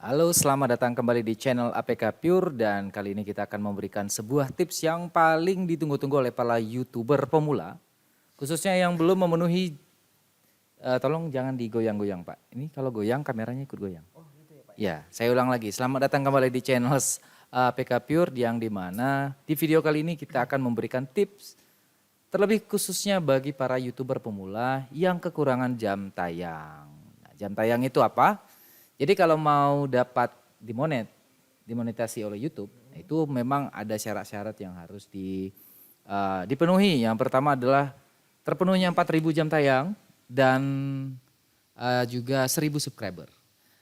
Halo, selamat datang kembali di channel APK Pure dan kali ini kita akan memberikan sebuah tips yang paling ditunggu-tunggu oleh para YouTuber pemula. Khususnya yang belum memenuhi, tolong jangan digoyang-goyang Pak. Ini kalau goyang kameranya ikut goyang. Oh gitu ya Pak. Ya, saya ulang lagi. Selamat datang kembali di channel APK Pure yang dimana di video kali ini kita akan memberikan tips terlebih khususnya bagi para YouTuber pemula yang kekurangan jam tayang. Nah, jam tayang itu apa? Jadi kalau mau dapat dimonetasi oleh YouTube, itu memang ada syarat-syarat yang harus dipenuhi. Yang pertama adalah terpenuhnya 4.000 jam tayang dan juga 1.000 subscriber.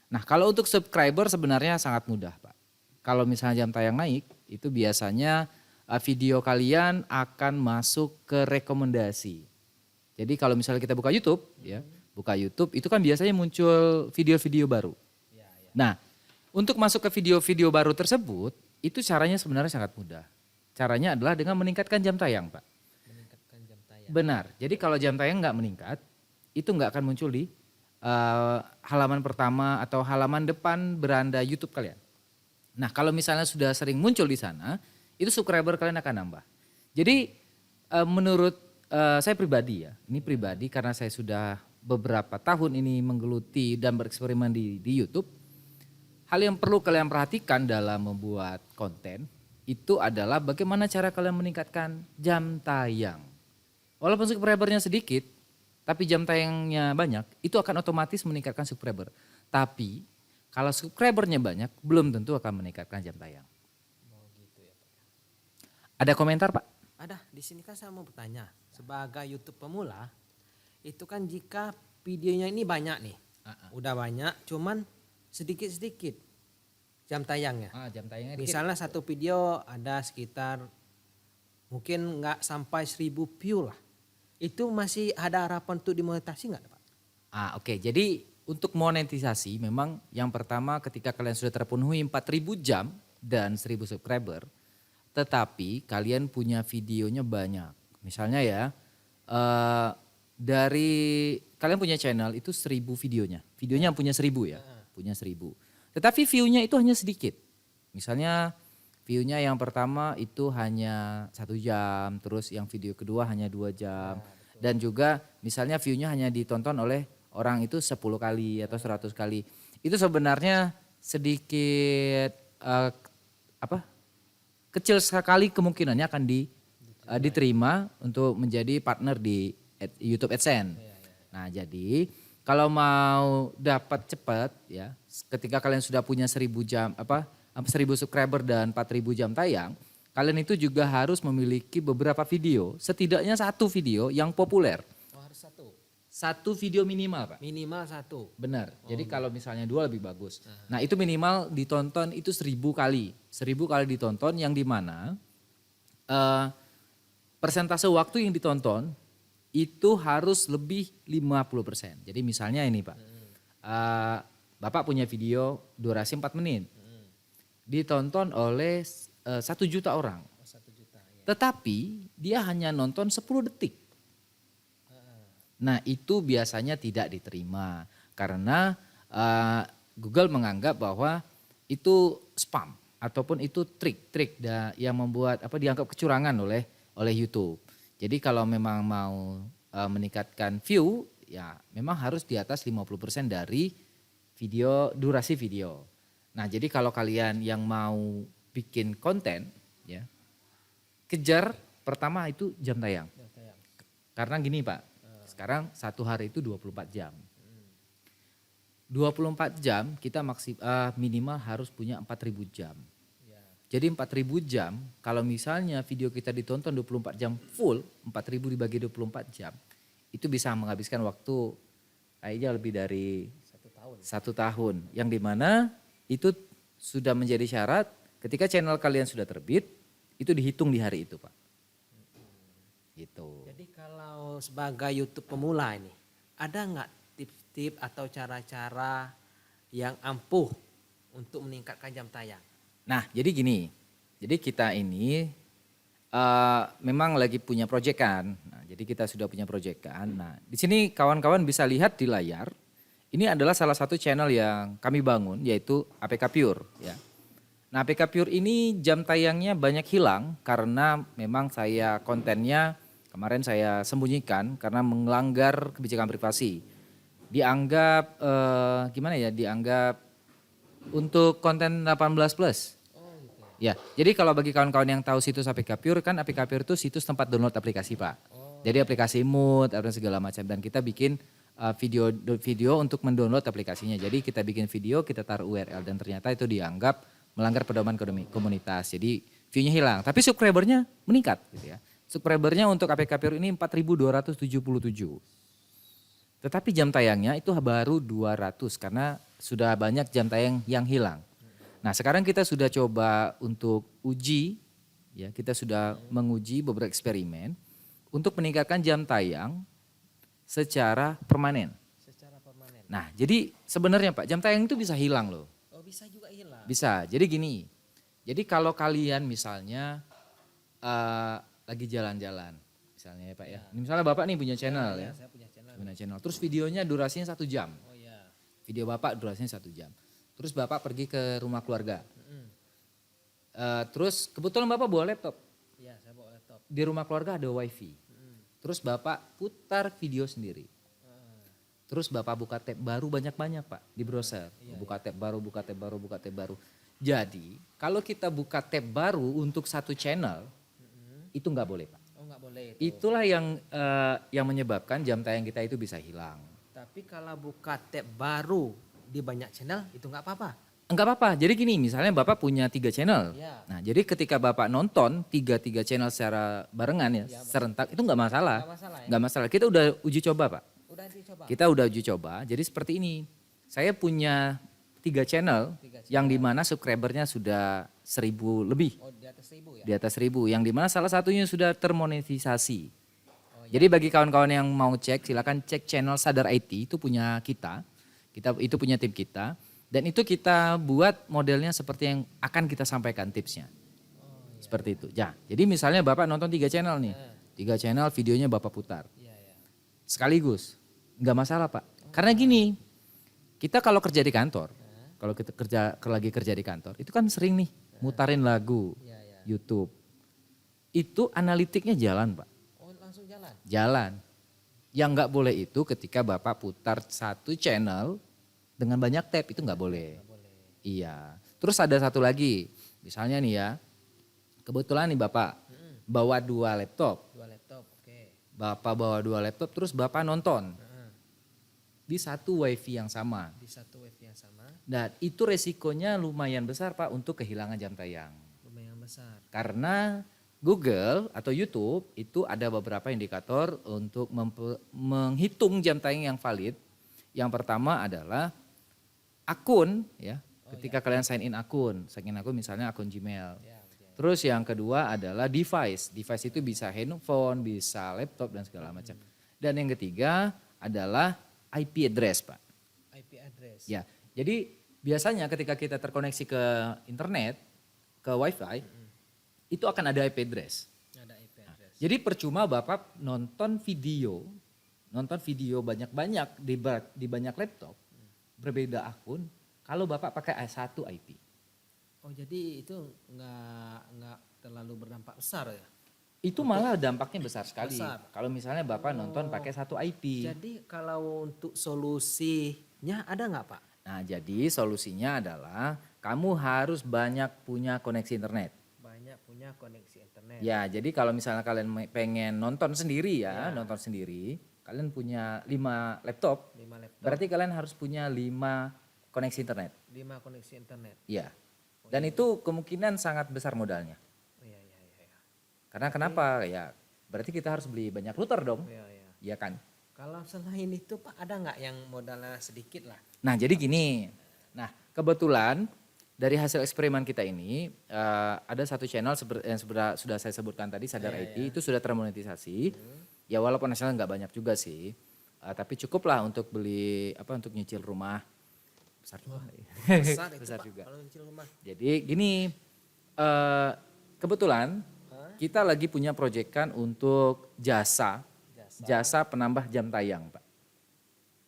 Nah kalau untuk subscriber sebenarnya sangat mudah Pak. Kalau misalnya jam tayang naik, itu biasanya video kalian akan masuk ke rekomendasi. Jadi kalau misalnya kita buka YouTube, ya, buka YouTube itu kan biasanya muncul video-video baru. Nah, untuk masuk ke video-video baru tersebut, itu caranya sebenarnya sangat mudah. Caranya adalah dengan meningkatkan jam tayang, Pak. Meningkatkan jam tayang. Benar. Jadi kalau jam tayang nggak meningkat, itu nggak akan muncul di halaman pertama atau halaman depan beranda YouTube kalian. Nah, kalau misalnya sudah sering muncul di sana, itu subscriber kalian akan nambah. Jadi menurut saya pribadi ya, ini pribadi karena saya sudah beberapa tahun ini menggeluti dan bereksperimen di YouTube. Hal yang perlu kalian perhatikan dalam membuat konten itu adalah bagaimana cara kalian meningkatkan jam tayang. Walaupun subscribernya sedikit, tapi jam tayangnya banyak, itu akan otomatis meningkatkan subscriber. Tapi kalau subscribernya banyak, belum tentu akan meningkatkan jam tayang. Oh gitu ya Pak. Ada komentar Pak? Ada di sini kan saya mau bertanya, sebagai YouTube pemula, itu kan jika videonya ini banyak nih, udah banyak, cuman sedikit-sedikit jam tayangnya. Jam tayangnya Misalnya satu video ada sekitar mungkin nggak sampai 1.000 view lah. Itu masih ada harapan untuk dimonetasi nggak Pak? Oke. Jadi untuk monetisasi memang yang pertama ketika kalian sudah terpenuhi 4.000 jam dan 1.000 subscriber, tetapi kalian punya videonya banyak. Misalnya ya, dari kalian punya channel itu 1.000 videonya. Videonya punya 1.000 ya, punya 1.000. Tetapi view-nya itu hanya sedikit. Misalnya view-nya yang pertama itu hanya 1 jam, terus yang video kedua hanya 2 jam. Dan juga misalnya view-nya hanya ditonton oleh orang itu 10 kali atau 100 kali. Itu sebenarnya sedikit kecil sekali kemungkinannya akan diterima untuk menjadi partner di YouTube AdSense. Nah jadi kalau mau dapat cepat ya, ketika kalian sudah punya 1.000 jam 1.000 subscriber dan 4.000 jam tayang, kalian itu juga harus memiliki beberapa video, setidaknya satu video yang populer. Oh harus satu. Satu video minimal Pak. Minimal satu. Benar. Jadi kalau misalnya 2 lebih bagus. Nah itu minimal ditonton itu 1.000 kali. 1.000 kali ditonton yang dimana persentase waktu yang ditonton itu harus lebih 50%. Jadi misalnya ini Pak, Bapak punya video durasi 4 menit. Ditonton oleh 1 juta orang. 1 juta ya. Tetapi dia hanya nonton 10 detik. Nah itu biasanya tidak diterima karena Google menganggap bahwa itu spam ataupun itu trik-trik yang membuat dianggap kecurangan oleh YouTube. Jadi kalau memang mau meningkatkan view ya memang harus di atas 50% dari durasi video. Nah jadi kalau kalian yang mau bikin konten ya kejar pertama itu jam tayang. Karena gini Pak, sekarang satu hari itu 24 jam. 24 jam kita minimal harus punya 4.000 jam. Jadi 4.000 jam kalau misalnya video kita ditonton 24 jam full, 4.000 dibagi 24 jam. Itu bisa menghabiskan waktu kayaknya lebih dari 1 tahun. Yang dimana itu sudah menjadi syarat ketika channel kalian sudah terbit, itu dihitung di hari itu Pak. Gitu. Jadi kalau sebagai YouTube pemula ini, ada nggak tips-tips atau cara-cara yang ampuh untuk meningkatkan jam tayang? Nah jadi gini, jadi kita ini memang lagi punya proyekan. Nah, jadi kita sudah punya proyekan. Nah di sini kawan-kawan bisa lihat di layar, Ini adalah salah satu channel yang kami bangun yaitu APK Pure ya. Nah, APK Pure ini jam tayangnya banyak hilang karena memang saya kontennya kemarin saya sembunyikan karena melanggar kebijakan privasi. Dianggap gimana ya? Dianggap untuk konten 18 plus. Ya, jadi kalau bagi kawan-kawan yang tahu situs APK Pure kan APK Pure itu situs tempat download aplikasi Pak. Jadi aplikasi mood, ada segala macam dan kita bikin video untuk mendownload aplikasinya. Jadi kita bikin video, kita taruh URL dan ternyata itu dianggap melanggar pedoman komunitas. Jadi view-nya hilang, tapi subscribernya meningkat gitu ya. Subscribernya untuk APK Pure ini 4.277. Tetapi jam tayangnya itu baru 200 karena sudah banyak jam tayang yang hilang. Nah, sekarang kita sudah coba untuk uji ya, kita sudah menguji beberapa eksperimen untuk meningkatkan jam tayang secara permanen. Secara permanen. Nah, jadi sebenarnya Pak, jam tayang itu bisa hilang loh. Oh, bisa juga hilang. Bisa. Jadi gini. Jadi kalau kalian misalnya lagi jalan-jalan, misalnya ya Pak ya. Ini misalnya Bapak nih punya channel ya. Saya punya channel. Punya channel. Terus videonya durasinya 1 jam. Oh iya. Video Bapak durasinya 1 jam. Terus Bapak pergi ke rumah keluarga. Terus kebetulan Bapak bawa laptop. Iya, saya bawa laptop. Di rumah keluarga ada wifi. Terus Bapak putar video sendiri. Terus Bapak buka tab baru banyak-banyak Pak di browser. Buka tab baru, buka tab baru, buka tab baru. Jadi kalau kita buka tab baru untuk satu channel, itu nggak boleh Pak. Oh, nggak boleh itu. Itulah yang menyebabkan jam tayang kita itu bisa hilang. Tapi kalau buka tab baru di banyak channel itu nggak apa-apa. Enggak apa-apa. Jadi gini, misalnya Bapak punya 3 channel. Iya. Nah, jadi ketika Bapak nonton tiga channel secara barengan ya, serentak itu enggak masalah. Nggak masalah ya. Enggak masalah. Kita udah uji coba, Pak. Udah dicoba. Kita udah uji coba. Jadi seperti ini. Saya punya 3 channel yang dimana subscribernya sudah 1.000 lebih. Oh, di atas 1.000 ya. Di atas 1.000. Yang dimana salah satunya sudah termonetisasi. Oh, Jadi bagi kawan-kawan yang mau cek, silakan cek channel Sadar IT, itu punya kita. Itu punya tim kita. Dan itu kita buat modelnya seperti yang akan kita sampaikan tipsnya. Seperti itu. Ya, jadi misalnya Bapak nonton 3 channel nih. 3 channel videonya Bapak putar. Iya, iya. Sekaligus. Nggak masalah Pak. Karena gini, kita kalau kerja di kantor, kalau kita lagi kerja di kantor, itu kan sering nih mutarin lagu, Iya, iya. YouTube. Itu analitiknya jalan Pak. Oh, langsung jalan. Jalan. Yang nggak boleh itu ketika Bapak putar satu channel dengan banyak tab, itu nggak boleh. Iya. Terus ada satu lagi, misalnya nih ya, kebetulan nih Bapak bawa 2 laptop. 2 laptop, oke. Bapak bawa 2 laptop terus Bapak nonton di satu wifi yang sama. Di satu wave yang sama Dan itu resikonya lumayan besar Pak untuk kehilangan jam tayang. lumayan besar. Karena Google atau YouTube itu ada beberapa indikator untuk menghitung jam tayang yang valid. Yang pertama adalah akun ya, ketika kalian sign in akun misalnya akun Gmail. Ya, betul. Terus yang kedua adalah device itu bisa handphone, bisa laptop dan segala macam. Dan yang ketiga adalah IP address Pak. IP address. Ya, jadi biasanya ketika kita terkoneksi ke internet, ke wifi, itu akan ada IP address. Ada IP address. Jadi percuma Bapak nonton video banyak-banyak di banyak laptop, berbeda akun, kalau Bapak pakai satu IP. Oh, jadi itu nggak terlalu berdampak besar ya? Itu malah dampaknya besar sekali. Besar. Kalau misalnya Bapak nonton pakai satu IP. Jadi kalau untuk solusinya ada nggak Pak? Nah, jadi solusinya adalah kamu harus banyak punya koneksi internet. Banyak punya koneksi internet. Ya, jadi kalau misalnya kalian pengen nonton sendiri nonton sendiri, kalian punya 5 laptop, 5 laptop, berarti kalian harus punya 5 koneksi internet. 5 koneksi internet. Iya. Dan itu kemungkinan sangat besar modalnya. Iya, iya, iya. Iya. Karena kenapa? Ya, berarti kita harus beli banyak router dong. Iya, iya. Iya kan? Kalau selain itu Pak ada nggak yang modalnya sedikit lah? Nah, jadi gini. Nah, kebetulan dari hasil eksperimen kita ini ada satu channel yang sudah saya sebutkan tadi, Sadar IT, itu sudah termonetisasi. Ya walaupun hasilnya nggak banyak juga sih, tapi cukup lah untuk beli untuk nyicil rumah. Besar juga. Besar itu Besar Pak, juga. kalau nyicil rumah. Jadi gini, kebetulan kita lagi punya proyekan untuk jasa penambah jam tayang Pak.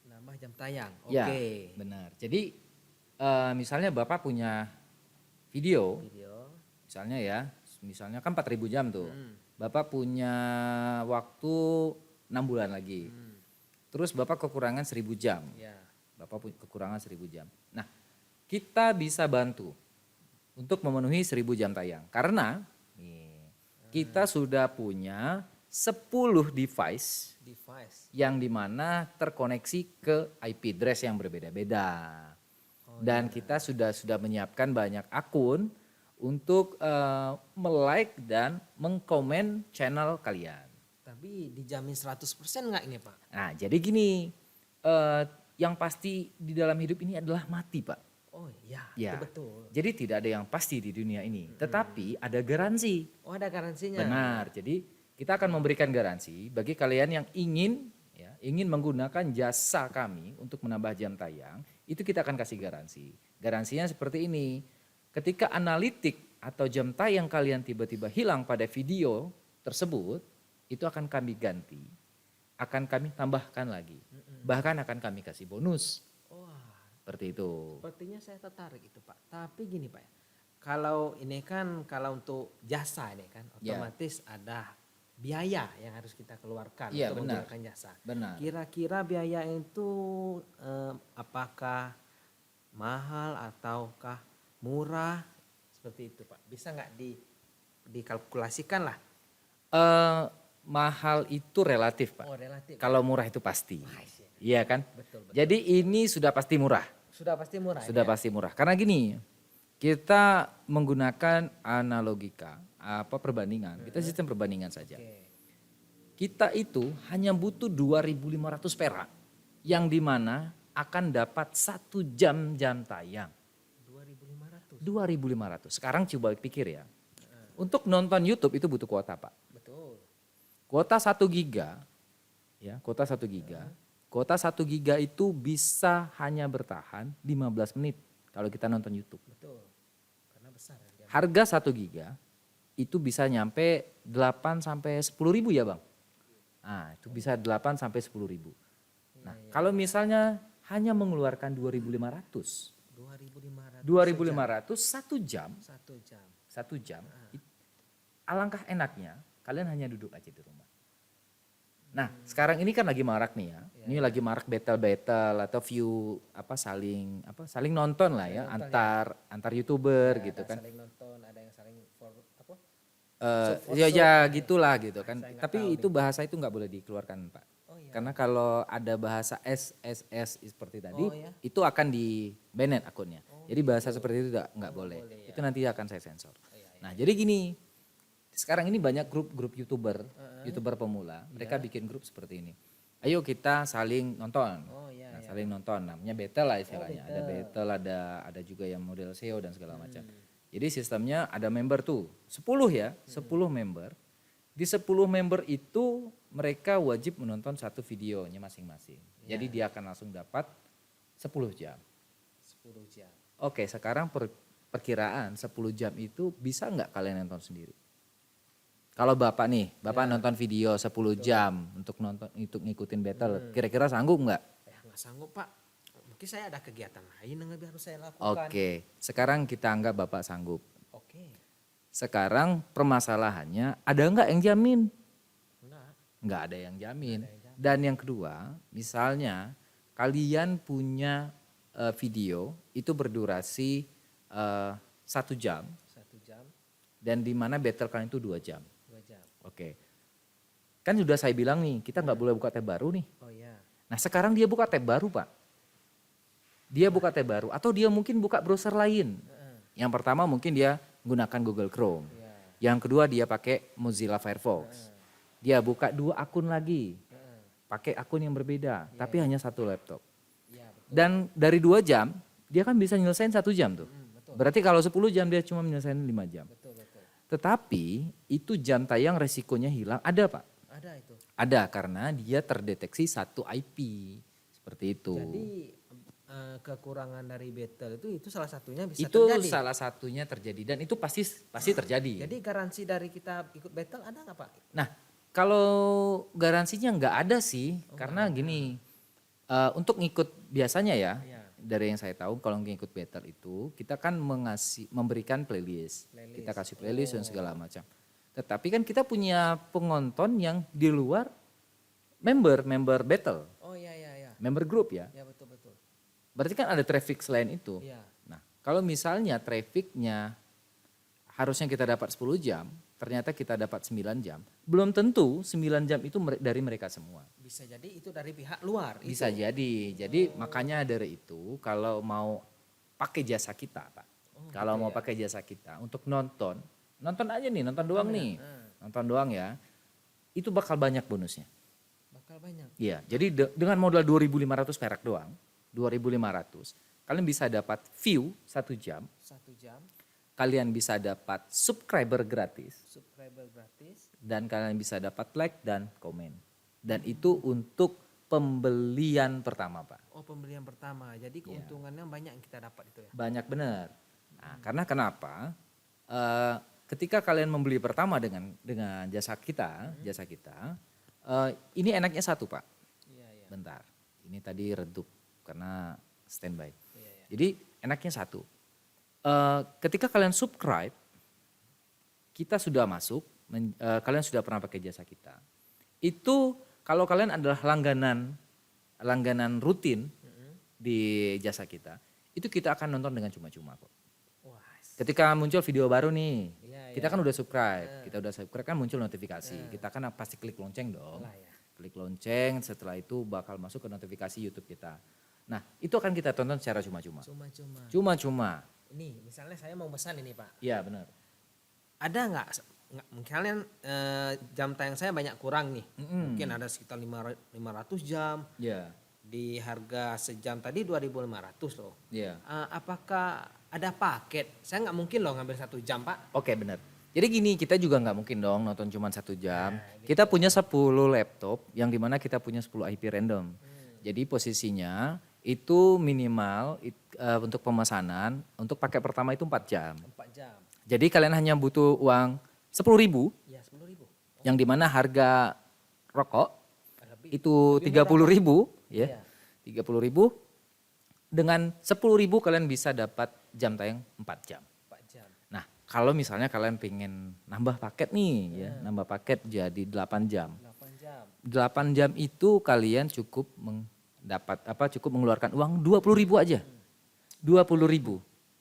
Nambah jam tayang. Oke. Ya, benar. Jadi misalnya Bapak punya video, Video. misalnya kan 4.000 jam tuh. Bapak punya waktu 6 bulan lagi. Terus Bapak kekurangan 1.000 jam. Ya. Bapak punya kekurangan 1.000 jam. Nah, kita bisa bantu untuk memenuhi 1.000 jam tayang. Karena kita sudah punya 10 device yang dimana terkoneksi ke IP address yang berbeda-beda. Dan kita sudah menyiapkan banyak akun untuk melike dan mengkomen channel kalian. Tapi dijamin 100% nggak ini Pak? Nah jadi gini, yang pasti di dalam hidup ini adalah mati Pak. Oh iya, Ya. itu betul. Jadi tidak ada yang pasti di dunia ini, tetapi ada garansi. Oh ada garansinya? Benar, jadi kita akan memberikan garansi bagi kalian yang ingin menggunakan jasa kami untuk menambah jam tayang, itu kita akan kasih garansi. Garansinya seperti ini, ketika analitik atau jam tayang kalian tiba-tiba hilang pada video tersebut, itu akan kami ganti, akan kami tambahkan lagi. Bahkan akan kami kasih bonus. Wah, Seperti itu. sepertinya saya tertarik itu Pak. Tapi gini Pak, kalau ini kan kalau untuk jasa ini kan Ya. otomatis ada biaya yang harus kita keluarkan Iya, untuk benar. menggunakan jasa. Benar. Kira-kira biaya itu apakah mahal ataukah murah? Seperti itu Pak. Bisa nggak dikalkulasikan lah? Mahal itu relatif Pak. Oh relatif. Kalau murah itu pasti. Iya. Iya kan? Betul, betul. Jadi ini sudah pasti murah. Sudah pasti murah. Sudah ya? pasti murah. Karena gini, kita menggunakan analogika, perbandingan. Kita sistem perbandingan saja. Oke. Kita itu hanya butuh 2.500 perak. Yang dimana akan dapat 1 jam tayang. 2.500. 2.500. Sekarang coba pikir ya. Untuk nonton YouTube itu butuh kuota Pak. Betul. Kuota 1 giga, ya kuota 1 giga. Kuota 1 giga itu bisa hanya bertahan 15 menit kalau kita nonton YouTube. Betul. Karena besar kan dia. Harga 1 giga itu bisa nyampe 8 sampai 10 ribu ya Bang. Nah itu bisa 8 sampai 10 ribu. Nah kalau misalnya hanya mengeluarkan 2.500. 2.500. 2.500 1 jam. 1 jam. 1 jam. Alangkah enaknya kalian hanya duduk aja di rumah. Nah sekarang ini kan lagi marak nih ya. Ini lagi marak battle atau view saling nonton lah ya antar YouTuber gitu Ada kan. saling nonton, ada yang saling apa? Ya gitulah gitu kan. Saya nggak Tapi tahu itu bahasa itu nggak boleh dikeluarkan Pak. Oh iya. Karena kalau ada bahasa SSS seperti tadi, Oh, iya. itu akan di banned akunnya. Jadi bahasa seperti itu nggak boleh. boleh, ya. Itu nanti akan saya sensor. iya. Nah jadi gini, sekarang ini banyak grup YouTuber pemula, mereka bikin grup seperti ini. Ayo kita saling nonton. Oh iya. Nah, saling nonton, namanya battle lah istilahnya. Ada battle, ada juga yang model SEO dan segala macam. Jadi sistemnya ada member tuh, 10 ya, 10 member. Di 10 member itu mereka wajib menonton satu videonya masing-masing. Jadi dia akan langsung dapat 10 jam. 10 jam. Oke, sekarang perkiraan 10 jam itu bisa nggak kalian nonton sendiri? Kalau Bapak nih, Bapak nonton video 10 jam untuk ngikutin battle, kira-kira sanggup nggak? Nggak sanggup Pak. Mungkin saya ada kegiatan lain yang lebih harus saya lakukan. Oke, sekarang kita anggap Bapak sanggup. Oke. Sekarang permasalahannya ada nggak yang jamin? Enggak. Nggak ada yang jamin. Dan yang kedua, misalnya kalian punya video itu berdurasi 1 jam 1 jam, dan di mana battle kalian itu 2 jam. 2 jam. Oke. Kan sudah saya bilang nih, kita nggak boleh buka tab baru nih. Oh iya. Nah sekarang dia buka tab baru Pak. Dia buka tab baru atau dia mungkin buka browser lain. Yang pertama mungkin dia menggunakan Google Chrome. Yang kedua dia pakai Mozilla Firefox. Dia buka 2 akun lagi. Pakai akun yang berbeda, tapi hanya 1 laptop. Iya, betul. Dan dari 2 jam, dia kan bisa nyelesain 1 jam tuh. Betul. Berarti kalau 10 jam dia cuma menyelesaikan 5 jam. Betul, betul. Tetapi itu jam tayang resikonya hilang ada Pak. Ada itu. Ada karena dia terdeteksi 1 IP. Seperti itu. Jadi kekurangan dari battle itu salah satunya bisa Itu terjadi. salah satunya terjadi dan itu pasti terjadi. Jadi garansi dari kita ikut battle ada nggak Pak? Nah, kalau garansinya nggak ada sih, karena gini, Untuk ngikut biasanya ya, Iya. dari yang saya tahu kalau ngikut battle itu kita kan memberikan playlist. Kita kasih playlist dan segala macam. Tetapi kan kita punya penonton yang di luar member battle, Oh iya iya iya. member group ya. Ya betul betul. Berarti kan ada traffic selain itu. Iya. Nah, kalau misalnya trafficnya harusnya kita dapat 10 jam, ternyata kita dapat 9 jam. Belum tentu 9 jam itu dari mereka semua. Bisa jadi itu dari pihak luar. Bisa jadi. Jadi makanya dari itu kalau mau pakai jasa kita, Pak. Kalau mau pakai jasa kita untuk nonton aja nih, nonton doang nih. Nonton doang ya. Itu bakal banyak bonusnya. Bakal banyak. Iya, jadi dengan modal 2.500 perak doang, 2.500, kalian bisa dapat view 1 jam, 1 jam. kalian bisa dapat subscriber gratis, Subscriber gratis. dan kalian bisa dapat like dan komen. Dan itu untuk pembelian pertama, Pak. Oh pembelian pertama. Jadi keuntungannya banyak yang kita dapat itu ya. Banyak benar. Nah, karena kenapa? Ketika kalian membeli pertama dengan jasa kita, ini enaknya satu, Pak. Iya iya. Bentar, ini tadi redup karena standby. Iya, iya. Jadi enaknya satu, ketika kalian subscribe, kita sudah masuk, kalian sudah pernah pakai jasa kita. Itu kalau kalian adalah langganan rutin di jasa kita, itu kita akan nonton dengan cuma-cuma kok. Wah. Ketika muncul video baru nih, Iya, kita kan udah subscribe, kan muncul notifikasi, kita kan pasti klik lonceng dong. Lah ya. Klik lonceng, setelah itu bakal masuk ke notifikasi YouTube kita. Nah, itu akan kita tonton secara cuma-cuma. Cuma-cuma. Cuma-cuma. Ini misalnya saya mau pesan ini Pak. Iya benar. Ada nggak misalnya jam tayang saya banyak kurang nih. Mungkin ada sekitar 500 jam. Iya. Di harga sejam tadi 2.500 loh. Iya. Apakah ada paket? Saya nggak mungkin loh ngambil 1 jam Pak. Oke benar. Jadi gini, kita juga nggak mungkin dong nonton cuma 1 jam. Kita punya 10 laptop yang dimana kita punya 10 IP random. Jadi posisinya itu minimal untuk pemesanan, untuk paket pertama itu 4 jam. 4 jam. Jadi kalian hanya butuh uang 10.000 Ya 10.000. yang dimana harga rokok Lebih. itu 30.000 ya. 30.000 dengan 10.000 kalian bisa dapat jam tayang 4 jam. 4 jam. Nah, kalau misalnya kalian pengen nambah paket nih ya, nambah paket jadi 8 jam. 8 jam. 8 jam itu kalian cukup cukup mengeluarkan uang 20.000 aja. 20.000.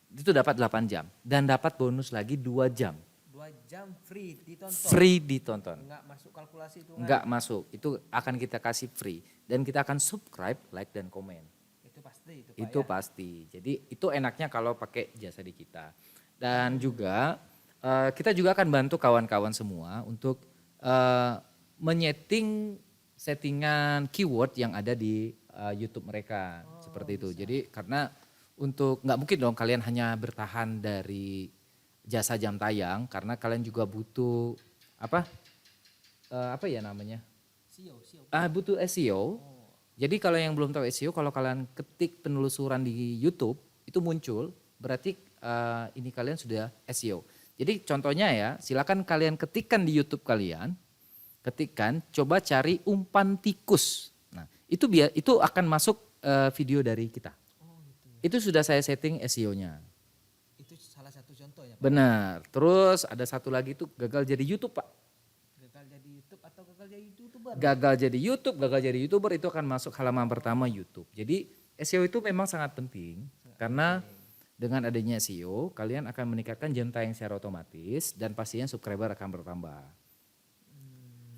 Itu dapat 8 jam dan dapat bonus lagi 2 jam. 2 jam free ditonton. Free ditonton. Enggak masuk kalkulasi itu Enggak masuk. Itu akan kita kasih free dan kita akan subscribe, like dan komen. Itu pasti itu Pak. Itu pasti. Jadi itu enaknya kalau pakai jasa di kita. Dan juga kita juga akan bantu kawan-kawan semua untuk menyeting settingan keyword yang ada di YouTube mereka seperti itu. Jadi karena untuk nggak mungkin dong kalian hanya bertahan dari jasa jam tayang karena kalian juga butuh apa ya namanya? SEO. Butuh SEO. Jadi kalau yang belum tahu SEO, kalau kalian ketik penelusuran di YouTube itu muncul, berarti ini kalian sudah SEO. Jadi contohnya ya, silakan kalian ketikkan di YouTube kalian, coba cari umpan tikus. Nah, itu akan masuk video dari kita. Itu sudah saya setting SEO-nya. Itu salah satu contohnya Pak. Benar. Terus ada satu lagi tuh gagal jadi YouTube, Pak. Gagal jadi YouTube atau gagal jadi YouTuber? Gagal jadi YouTuber itu akan masuk halaman pertama YouTube. Jadi SEO itu memang sangat penting karena dengan adanya SEO kalian akan meningkatkan jam tayang secara otomatis dan pastinya subscriber akan bertambah.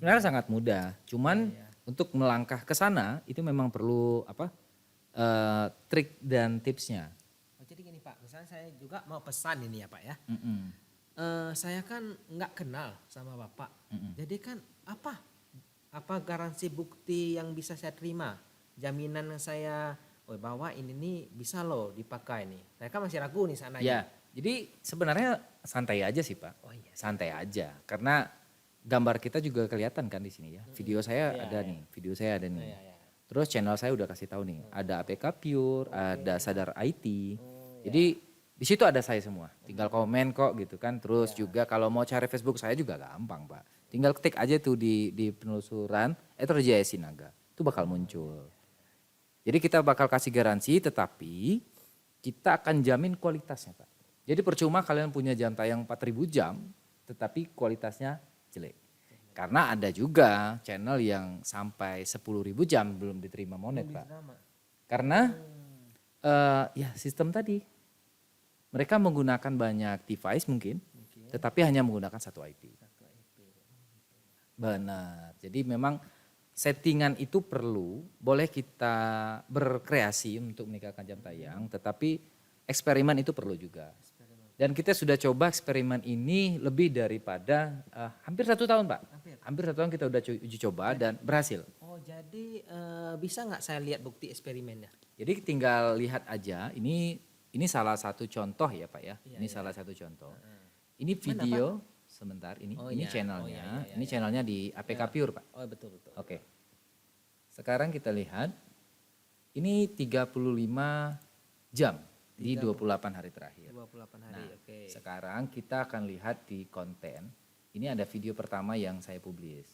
Sebenarnya sangat mudah, cuman untuk melangkah ke sana itu memang perlu trik dan tipsnya. Oh, jadi gini Pak, misalnya saya juga mau pesan ini ya Pak ya. Saya kan nggak kenal sama Bapak. Jadi kan apa garansi bukti yang bisa saya terima? Jaminan saya bahwa ini nih bisa loh dipakai nih. Saya kan masih ragu nih sana. Ya, jadi sebenarnya santai aja sih Pak. Oh iya. Santai aja karena gambar kita juga kelihatan kan di sini ya. Video saya ada nih, Terus channel saya udah kasih tahu nih, ada APK Pure, ada Sadar IT. Jadi di situ ada saya semua. Tinggal komen kok gitu kan. Terus juga kalau mau cari Facebook saya juga gampang, Pak. Tinggal ketik aja tuh di penelusuran Eder Jaya Sinaga. Itu bakal muncul. Jadi kita bakal kasih garansi tetapi kita akan jamin kualitasnya Pak. Jadi percuma kalian punya jam tayang 4.000 jam tetapi kualitasnya jelek. Karena ada juga channel yang sampai 10.000 jam belum diterima monet Pak. Karena ya sistem tadi. Mereka menggunakan banyak device mungkin. Tetapi hanya menggunakan satu IP. Benar. Jadi memang settingan itu perlu, boleh kita berkreasi untuk meningkatkan jam tayang, tetapi eksperimen itu perlu juga. Dan kita sudah coba eksperimen ini lebih daripada hampir 1 tahun Pak. Hampir 1 tahun kita udah uji coba dan berhasil. Oh jadi bisa nggak saya lihat bukti eksperimennya? Jadi tinggal lihat aja, ini salah satu contoh ya Pak ya. Ini salah satu contoh. Ini video sebentar ini channelnya. Ini channelnya di APK Pure Pak. Oh betul. Oke. Sekarang kita lihat ini 35 jam di 28 hari terakhir. 28 hari, Nah, oke. sekarang kita akan lihat di konten. Ini ada video pertama yang saya publis.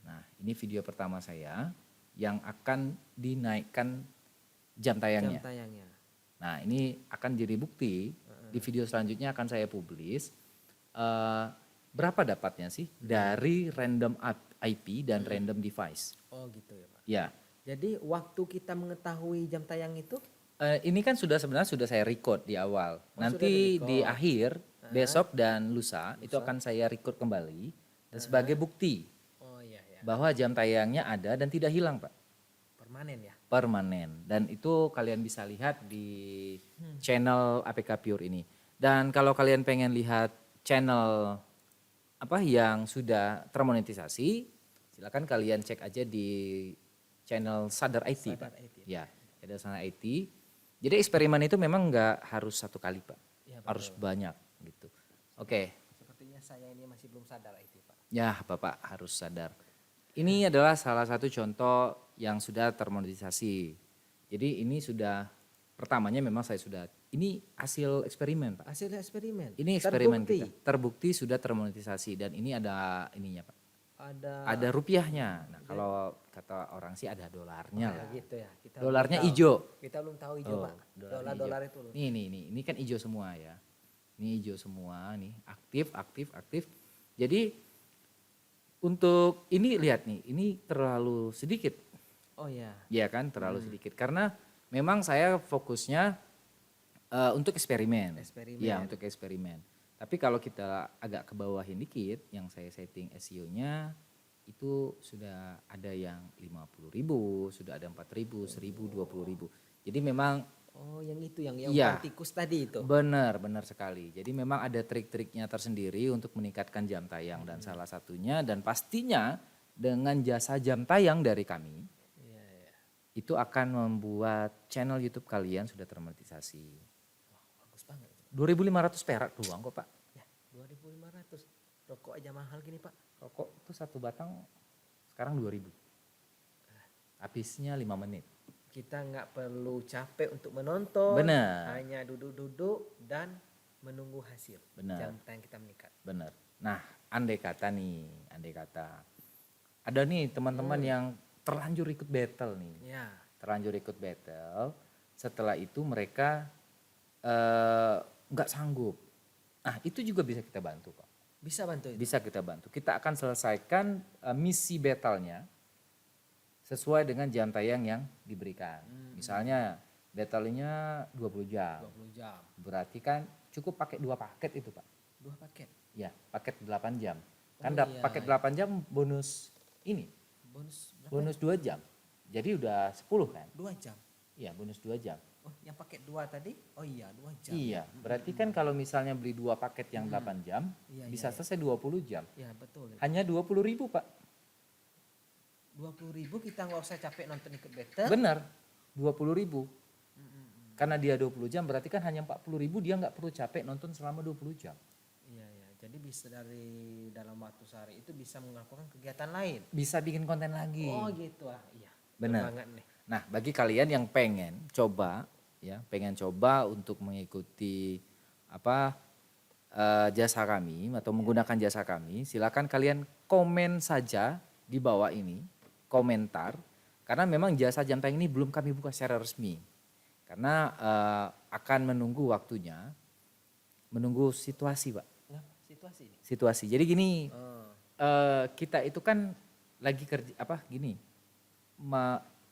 Nah, ini video pertama saya yang akan dinaikkan jam tayangnya. Jam tayangnya. Nah, ini akan jadi bukti. Di video selanjutnya akan saya publis. Berapa dapatnya sih dari random IP dan random device. Oh gitu ya Pak. Ya. Jadi waktu kita mengetahui jam tayang itu? Ini kan sebenarnya sudah saya record di awal. Nanti sudah di akhir besok dan lusa itu akan saya record kembali dan sebagai bukti Oh iya ya. bahwa jam tayangnya ada dan tidak hilang Pak. Permanen ya. Permanen dan itu kalian bisa lihat di channel APK Pure ini. Dan kalau kalian pengen lihat channel apa yang sudah termonetisasi, silakan kalian cek aja di channel Sadar IT Pak. Ya, channel Sadar IT. Jadi eksperimen itu memang nggak harus 1 kali Pak, Ya, harus banyak gitu. Oke, Sepertinya saya ini masih belum sadar itu Pak. ya Bapak harus sadar. Ini adalah salah satu contoh yang sudah termonetisasi. Jadi ini sudah pertamanya memang saya sudah, ini hasil eksperimen Pak. Hasil eksperimen. Ini eksperimen Terbukti. kita, terbukti sudah termonetisasi dan ini ada ininya Pak. Ada Rupiahnya. Nah kalau kata orang sih ada dolarnya lah. gitu ya. Kita Dolarnya belum tahu. hijau. Kita belum tahu hijau Oh, Pak. dolar Dolar itu loh. Ini kan hijau semua ya. Ini hijau semua nih, aktif. Jadi untuk ini lihat nih, ini terlalu sedikit. Oh ya. Ya kan, terlalu sedikit. Karena memang saya fokusnya untuk eksperimen. Ya, untuk eksperimen. Tapi kalau kita agak ke bawahin dikit, yang saya setting SEO-nya itu sudah ada yang 50.000, sudah ada 4.000, 1.000, 20.000. Jadi memang Oh yang itu yang Iya. tikus tadi itu. benar sekali. Jadi memang ada trik-triknya tersendiri untuk meningkatkan jam tayang dan salah satunya dan pastinya dengan jasa jam tayang dari kami Iya. itu akan membuat channel YouTube kalian sudah termonetisasi. Bagus banget. 2.500 perak doang kok Pak. Ya 2.500. Rokok aja mahal gini Pak. Rokok itu 1 batang sekarang 2.000. Habisnya 5 menit. Kita nggak perlu capek untuk menonton. Benar. Hanya duduk-duduk dan menunggu hasil. Benar. Jam tayang kita meningkat. Benar. Nah, andai kata ada nih teman-teman yang terlanjur ikut battle nih. Ya. Terlanjur ikut battle, setelah itu mereka nggak sanggup. Nah, itu juga bisa kita bantu Pak. Bisa bantu itu. Bisa kita bantu. Kita akan selesaikan misi battle-nya sesuai dengan jam tayang yang diberikan. Misalnya battle-nya 20 jam. 20 jam. Berarti kan cukup pakai 2 paket itu Pak. 2 paket. Ya, paket 8 jam. Kan Oh, iya. paket 8 jam bonus ini, Bonus berapa? bonus 2 jam. Jadi udah 10 kan? 2 jam. Iya, bonus 2 jam. Oh, yang paket 2 tadi? Oh iya, 2 jam. Iya, berarti kan kalau misalnya beli 2 paket yang 8 jam, Iya, bisa iya, selesai 20 jam. Ya, betul. Hanya 20.000 Pak. 20.000 kita nggak usah capek nonton ikut battle. Benar, 20.000. Karena dia 20 jam berarti kan hanya 40.000, dia nggak perlu capek nonton selama 20 jam. Iya, iya. Jadi bisa dari dalam waktu sehari itu bisa melakukan kegiatan lain. Bisa bikin konten lagi. Oh gitu ah, iya. Benar. Banget nih. Nah, bagi kalian yang pengen coba untuk mengikuti jasa kami atau menggunakan jasa kami, silakan kalian komen saja di bawah ini, komentar. Karena memang jasa jam tayang ini belum kami buka secara resmi. Karena akan menunggu waktunya, menunggu situasi Pak. Nah, situasi ini. Situasi. Jadi gini, Oh, kita itu kan lagi kerja apa gini.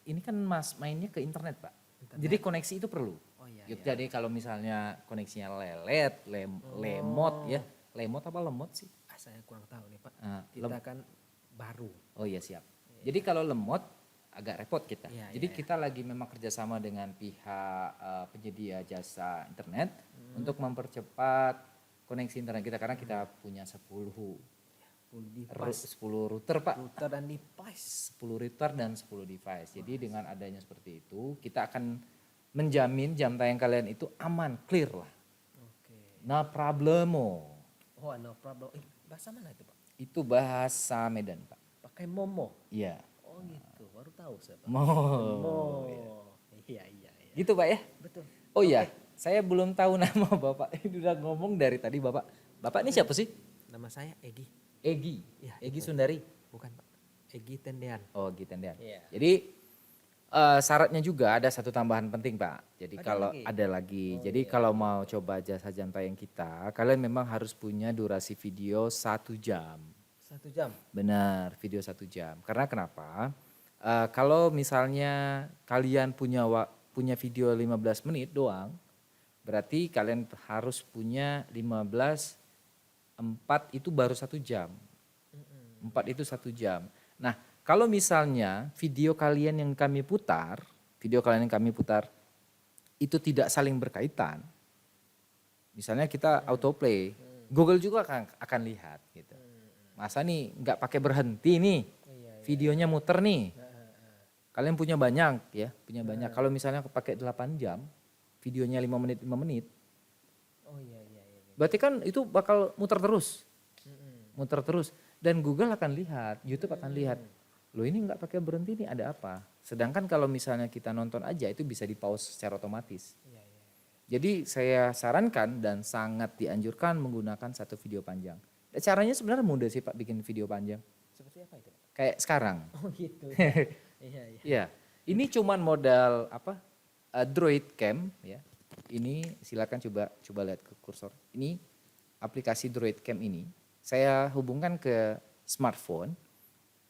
Ini kan Mas mainnya ke internet Pak. Jadi koneksi itu perlu. oh iya. Gitu. Jadi kalau misalnya koneksinya lelet, lemot ya. Lemot apa lemot sih? Saya kurang tahu nih Pak. Ah, Kita kan baru. Oh iya siap. Jadi kalau lemot agak repot kita. Iya, Jadi iya, kita lagi memang kerjasama dengan pihak penyedia jasa internet untuk mempercepat koneksi internet kita karena kita punya 10 device, 10 router Pak. router dan device. 10 router dan 10 device. Jadi dengan adanya seperti itu kita akan menjamin jam tayang kalian itu aman, clear lah. Oke. No problemo. Oh, no problem. Bahasa mana itu Pak? Itu bahasa Medan Pak. Pakai Momo. Iya. Oh gitu, baru tahu saya Pak. Mo. Momo. Iya. Gitu Pak ya. Betul. Oh iya, saya belum tahu nama Bapak. Ini udah ngomong dari tadi Bapak. Bapak ini siapa sih? Nama saya Egi. Egi. Ya, Egi itu. Sundari. Bukan Pak. Egi Tendean. Oh, Egi Tendean. Iya. Jadi syaratnya juga ada satu tambahan penting Pak. Jadi Ada kalau lagi? ada lagi. Oh, Jadi iya. kalau mau coba jasa jam tayang kita, kalian memang harus punya durasi video 1 jam. 1 jam. Benar, video 1 jam. Karena kenapa? Kalau misalnya kalian punya video 15 menit doang, berarti kalian harus punya 4 itu baru 1 jam. 4 itu 1 jam. Nah, kalau misalnya video kalian yang kami putar itu tidak saling berkaitan. Misalnya kita autoplay, Google juga akan lihat gitu. Masa nih nggak pakai berhenti nih, videonya muter nih. Kalian punya banyak ya, punya banyak. Kalau misalnya pakai 8 jam, videonya 5 menit 5 menit, Oh iya. berarti kan itu bakal muter terus. Muter terus dan Google akan lihat, YouTube akan lihat. Loh ini nggak pakai berhenti nih ada apa? Sedangkan kalau misalnya kita nonton aja itu bisa di pause secara otomatis. Iya. Jadi saya sarankan dan sangat dianjurkan menggunakan satu video panjang. Caranya sebenarnya mudah sih Pak bikin video panjang. Seperti apa itu Pak? Kayak sekarang. Oh gitu. Iya. Iya. Ini cuman modal apa? Droid Cam ya. Ini silakan coba lihat ke kursor. Ini aplikasi Droid Cam ini saya hubungkan ke smartphone.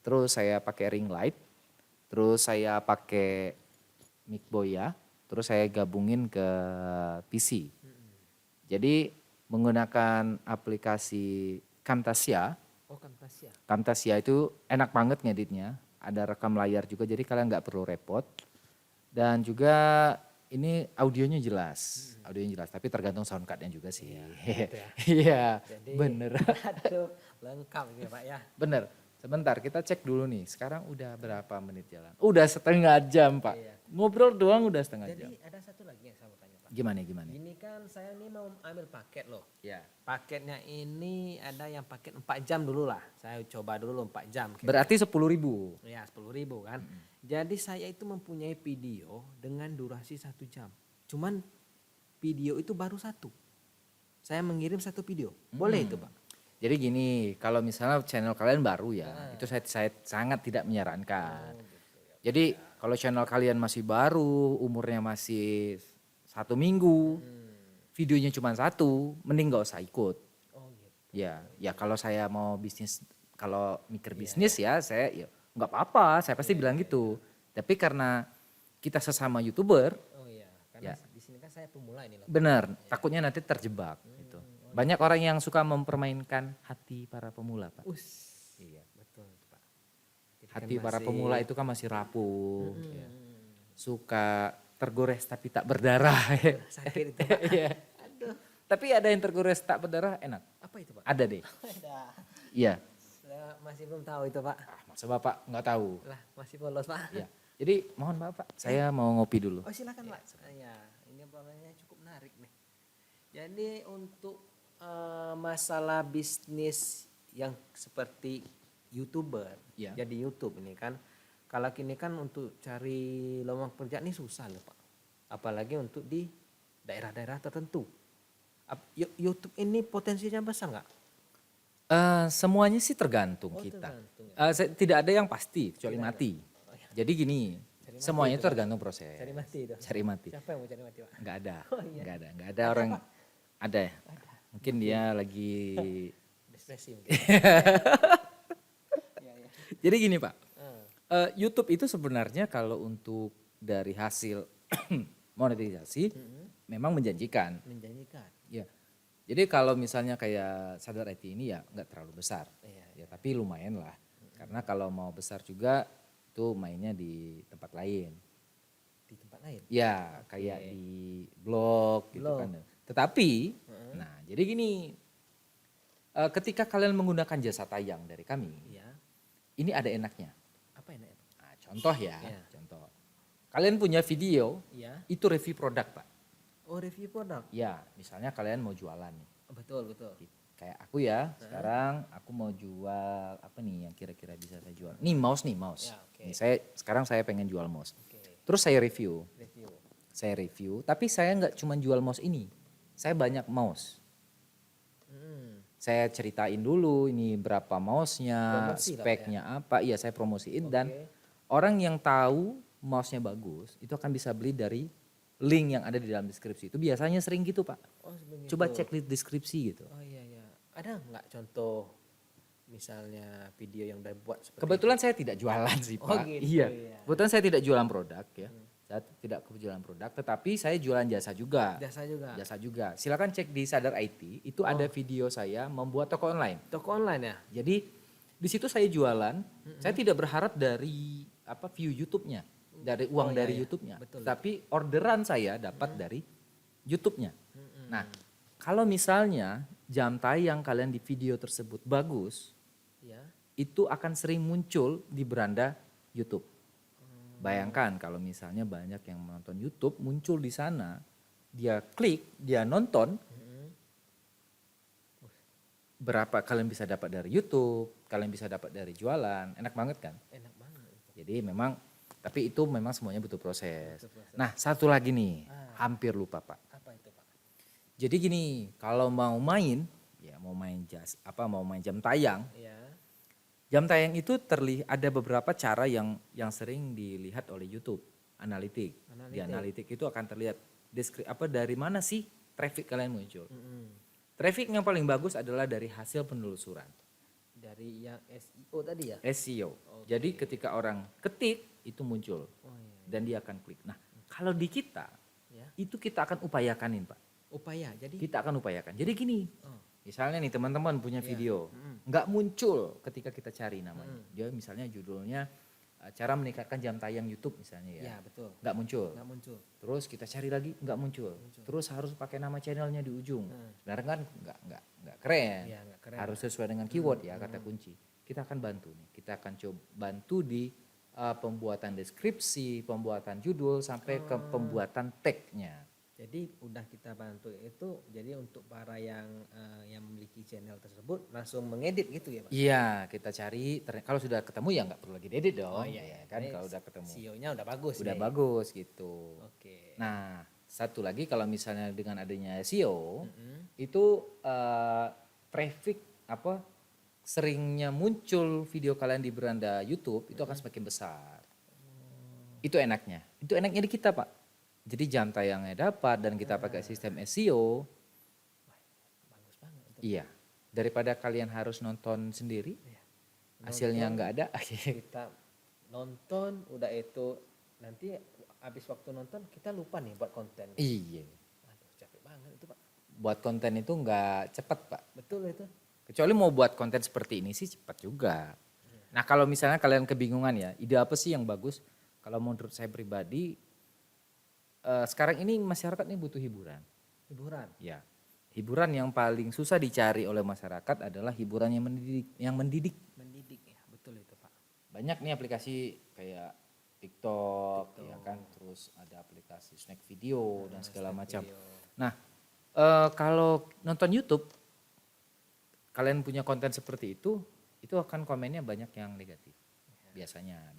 Terus saya pakai ring light. Terus saya pakai mic Boya. Terus saya gabungin ke PC. Jadi menggunakan aplikasi Camtasia. Oh Camtasia. Camtasia itu enak banget ngeditnya. Ada rekam layar juga jadi kalian nggak perlu repot. Dan juga ini audionya jelas. Audionya jelas tapi tergantung sound card-nya juga sih. Iya, Jadi bener. aduh, lengkap ya Pak ya. Bener. Sebentar kita cek dulu nih. Sekarang udah berapa menit jalan? Udah setengah jam Pak. Iya. Ngobrol doang udah setengah jam. Jadi ada satu lagi yang saya mau tanya Pak. Gimana? Ini kan saya ini mau ambil paket loh. Ya. Paketnya ini ada yang paket 4 jam dulu lah. Saya coba dulu 4 jam. Berarti 10.000. Ya 10.000 kan. Jadi saya itu mempunyai video dengan durasi 1 jam. Cuman video itu baru 1. Saya mengirim 1 video. Boleh itu Pak? Jadi gini, kalau misalnya channel kalian baru ya, itu saya sangat tidak menyarankan. Jadi kalau channel kalian masih baru, umurnya masih 1 minggu, videonya cuma 1, mending gak usah ikut. Oh gitu. Ya kalau saya mau bisnis, kalau mikir bisnis ya saya ya nggak apa-apa, saya pasti bilang gitu. Tapi karena kita sesama YouTuber, Oh iya. Karena Ya. di sini kan saya pemula ini loh. benar, takutnya nanti terjebak gitu. Banyak orang yang suka mempermainkan hati para pemula, Pak. Iya. Betul Pak. Jadi Hati kan para masih- pemula itu kan masih rapuh, ya. Suka tergores tapi tak berdarah. Sakit itu Pak. Iya. Tapi ada yang tergores tak berdarah enak. Apa itu Pak? Ada deh. Ada. Iya. Saya masih belum tahu itu Pak. Masa Bapak nggak tahu? Lah masih polos Pak. Iya. Jadi mohon Bapak, saya mau ngopi dulu. Oh silakan Pak. Ya ini obrolannya cukup menarik nih. Jadi untuk masalah bisnis yang seperti YouTuber, Ya. jadi YouTube ini kan, kalau kini kan untuk cari lowongan kerja ini susah loh Pak. Apalagi untuk di daerah-daerah tertentu. YouTube ini potensinya besar nggak? Semuanya sih tergantung Oh, kita. tergantung ya. Tidak ada yang pasti kecuali Tidak ada. mati. Oh, ya. Jadi gini, Cari mati semuanya itu, itu tergantung proses. Cari mati itu. Cari mati. Siapa yang mau cari mati, Pak? Nggak ada, Oh, iya. nggak ada orang. Ada ya? Mungkin dia lagi. Depresi mungkin. Iya, iya. Jadi gini Pak, Ah, YouTube itu sebenarnya kalau untuk dari hasil monetisasi memang menjanjikan. menjanjikan. Ya. Jadi kalau misalnya kayak Sadar IT ini ya nggak terlalu besar, Iya, ya tapi lumayan lah. Karena kalau mau besar juga itu mainnya di tempat lain. di tempat lain. Ya kayak di blog gitu Blog. kan. Tetapi, nah jadi gini, ketika kalian menggunakan jasa tayang dari kami, Iya. ini ada enaknya. Apa enaknya, Pak? Nah, contoh ya, Iya. contoh. Kalian punya video, Iya. itu review produk Pak. Oh, review produk. Ya, misalnya kalian mau jualan nih. Oh, betul, betul. Kayak aku ya, sekarang aku mau jual apa nih yang kira-kira bisa saya jual. Nih mouse nih, mouse. Ya, oke. Nih sekarang saya pengen jual mouse. Oke. Terus saya review. Review. Tapi saya nggak cuma jual mouse ini. Saya banyak mouse. Saya ceritain dulu ini berapa mouse-nya, Promosi lah speknya apa. Iya, saya promosiin dan Oke. orang yang tahu mouse-nya bagus itu akan bisa beli dari link yang ada di dalam deskripsi. Itu biasanya sering gitu, Pak. Oh, sebegitu. Coba cek di deskripsi gitu. Oh, iya, iya. Ada nggak contoh misalnya video yang udah buat seperti Kebetulan saya tidak jualan sih, Oh, Pak. gitu, Iya. ya. Kebetulan saya tidak jualan produk ya. Saya tidak jualan produk, tetapi saya jualan jasa juga. jasa juga? Jasa juga. Silakan cek di Sadar IT, itu ada video saya membuat toko online. Toko online ya? Jadi di situ saya jualan, saya tidak berharap dari apa view YouTube-nya, dari uang iya, dari iya. YouTube-nya, Betul. tapi orderan saya dapat dari YouTube-nya. Nah, kalau misalnya jam tayang kalian di video tersebut bagus, Ya. itu akan sering muncul di beranda YouTube. Bayangkan kalau misalnya banyak yang menonton YouTube muncul di sana, dia klik, dia nonton, berapa kalian bisa dapat dari YouTube, kalian bisa dapat dari jualan, enak banget kan? Enak banget. Jadi memang, tapi itu memang semuanya butuh proses. Butuh proses. Nah satu lagi nih, hampir lupa Pak. Apa itu, Pak? Jadi gini, kalau mau main, ya mau main mau main jam tayang, Iya. jam tayang itu ada beberapa cara yang sering dilihat oleh YouTube, analitik. Di analitik itu akan terlihat dari mana sih traffic kalian muncul. Traffic yang paling bagus adalah dari hasil penelusuran, Dari yang SEO tadi ya? SEO. Jadi ketika orang ketik itu muncul Oh, iya. dan dia akan klik. Nah kalau di kita Ya. itu kita akan upayakanin Pak. Upaya. Jadi Kita akan upayakan. Jadi gini, Oh. misalnya nih teman-teman punya video, nggak muncul ketika kita cari namanya. Dia misalnya judulnya cara meningkatkan jam tayang YouTube misalnya ya, ya, betul. nggak muncul. Nggak muncul. Terus kita cari lagi nggak muncul. Terus harus pakai nama channelnya di ujung. Sebenarnya kan nggak keren. Iya, nggak keren. Harus sesuai dengan keyword ya kata kunci. Kita akan bantu nih. Kita akan coba bantu di pembuatan deskripsi, pembuatan judul sampai ke pembuatan tag-nya. Jadi udah kita bantu itu, jadi untuk para yang memiliki channel tersebut langsung mengedit gitu ya, Pak? Iya, kita cari. Kalau sudah ketemu ya nggak perlu lagi diedit dong. Ya kan Ini kalau udah ketemu. SEO-nya udah bagus Udah nih. bagus gitu. Oke. Nah, satu lagi kalau misalnya dengan adanya SEO, itu traffic seringnya muncul video kalian di beranda YouTube itu akan semakin besar. Itu enaknya. Itu enaknya di kita, Pak. Jadi jam tayangnya dapat dan kita pakai sistem SEO. Bagus banget itu. Iya. Daripada kalian harus nonton sendiri, hasilnya nggak ada. Kita nonton udah itu, nanti habis waktu nonton kita lupa nih buat konten. Iya. Aduh, capek banget itu, Pak. Buat konten itu nggak cepat, Pak. Betul itu. Kecuali mau buat konten seperti ini sih cepat juga. Nah kalau misalnya kalian kebingungan ya, ide apa sih yang bagus? Kalau menurut saya pribadi, sekarang ini masyarakat ini butuh hiburan. Hiburan. Ya, hiburan yang paling susah dicari oleh masyarakat adalah hiburan yang mendidik. Mendidik ya, betul itu, Pak. Banyak nih aplikasi kayak TikTok, ya kan, terus ada aplikasi snack video dan segala macam. Video. Nah, kalau nonton YouTube, kalian punya konten seperti itu akan komennya banyak yang negatif. Biasanya,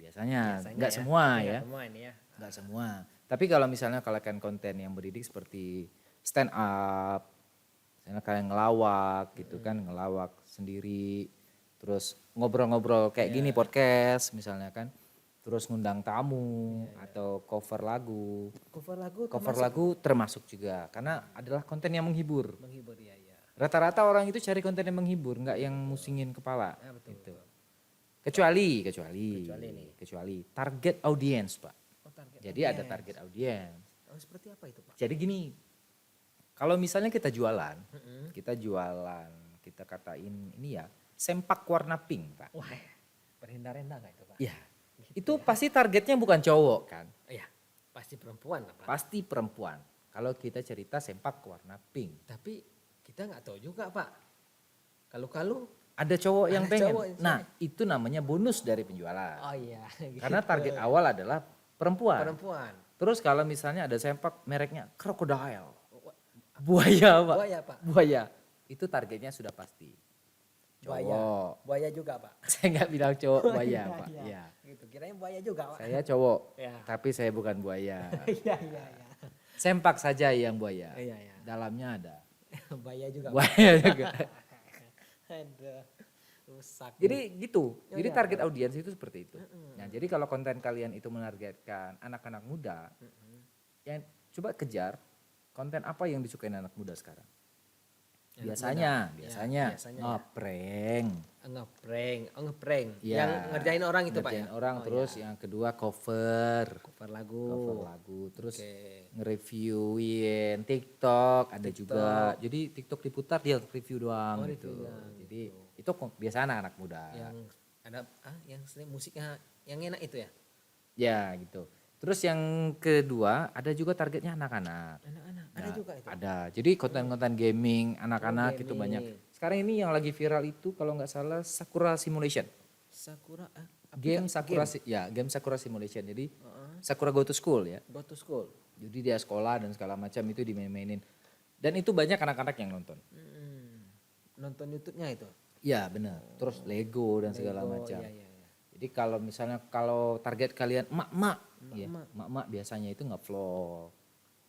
nggak semua ya, Semua ini ya. nggak semua. Tapi kalau misalnya kalian konten yang mendidik seperti stand up, misalnya kalian ngelawak gitu kan, ngelawak sendiri, terus ngobrol-ngobrol kayak gini podcast misalnya kan, terus ngundang tamu atau cover lagu. Cover lagu Cover lagu termasuk juga karena adalah konten yang menghibur. menghibur ya. Rata-rata orang itu cari konten yang menghibur, nggak yang musingin kepala. Betul. Gitu. Kecuali target audience, Pak. Oh, target. Jadi ada target audience. Oh, seperti apa itu, Pak? Jadi gini, kalau misalnya kita jualan, kita katain ini ya, sempak warna pink, Pak. Wah, berhinda-hinda nggak itu, Pak? Iya. Itu pasti targetnya bukan cowok kan? Iya, pasti perempuan lah, Pak. Pasti perempuan. Kalau kita cerita sempak warna pink. Tapi kita nggak tahu juga, Pak. Kalau Ada cowok yang Ada pengen. cowok yang Nah, itu namanya bonus dari penjualan. oh iya, gitu. Karena target awal adalah perempuan. perempuan. Terus kalau misalnya ada sempak mereknya crocodile. Buaya, Pak. Buaya, Pak. Buaya. Itu targetnya sudah pasti. Buaya. Cowok. Buaya juga, Pak. Saya nggak bilang cowok buaya, Iya, Pak. iya. Iya. Gitu. Kirain buaya juga, Pak. Saya cowok, Ya. tapi saya bukan buaya. Iya, iya, iya. Sempak saja yang buaya. Iya, iya. Dalamnya ada. Buaya juga. Pak. Buaya juga. Aduh. Rusak. Jadi gitu. Ya, Jadi ya, target audiens itu seperti itu. Nah, jadi kalau konten kalian itu menargetkan anak-anak muda, ya coba kejar konten apa yang disukai anak muda sekarang. Anak Biasanya biasanya ya. ngeprank. Ngeprank. Ya, Yang ngerjain orang itu, Pak, ngerjain ya? orang, Oh, terus iya. yang kedua cover Cover lagu. terus Oke. nge-reviewin TikTok ada juga. Jadi TikTok diputar dia review doang Oh, gitu. review doang, Jadi itu biasa anak muda. Yang ada yang sering musiknya yang enak itu ya? Ya gitu. Terus yang kedua ada juga targetnya anak-anak. Anak-anak. Ada Nah, juga itu. ada. Jadi konten-konten gaming anak-anak itu gaming. banyak. Sekarang ini yang lagi viral itu kalau nggak salah Sakura Simulation. Sakura Game Sakura game Sakura Simulation. Jadi Sakura Go to School ya. Go to school. Jadi dia sekolah dan segala macam itu dimain-mainin. Dan itu banyak anak-anak yang nonton. Nonton YouTube-nya itu. Iya benar. Terus Lego dan segala Lego, macam. iya, iya, iya. Jadi kalau misalnya kalau target kalian emak-emak, ya, emak-emak biasanya itu nge-vlog,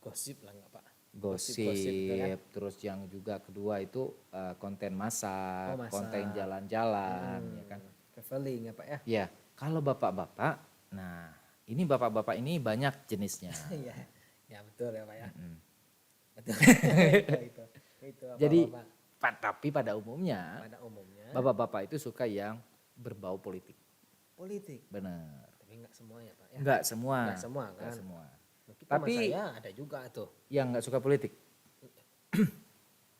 Gosip lah nggak, Pak? gosip, gitu kan. terus yang juga kedua itu konten masak, Oh, masak. konten jalan-jalan, ya kan. Traveling ya, Pak ya? Ya, kalau bapak-bapak, nah ini bapak-bapak ini banyak jenisnya. Iya. Ya betul ya, Pak ya. Mm. Betul. itu Jadi, apa-apa. tapi pada umumnya Pada umumnya bapak-bapak itu suka yang berbau politik. politik. Benar. Tapi nggak semua ya, Pak ya. Enggak semua. Nggak semua, kan? Enggak semua. Mungkin Tapi- teman saya ada juga tuh. Yang nggak suka politik.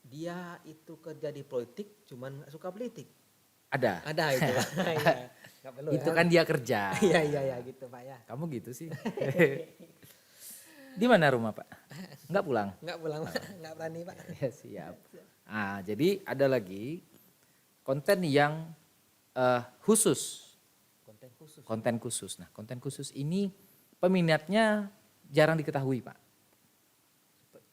Dia itu kerja di politik cuman nggak suka politik. Ada. Ada itu. Iya. Nggak perlu Itu ya. kan dia kerja. Iya gitu, Pak ya. Kamu gitu sih. Di mana rumah, Pak? Enggak pulang. Nggak pulang, Pak. Nggak berani, Pak. Ya, siap. Ah, jadi ada lagi konten yang khusus, Konten khusus. konten khusus. Nah, konten khusus ini peminatnya jarang diketahui, Pak.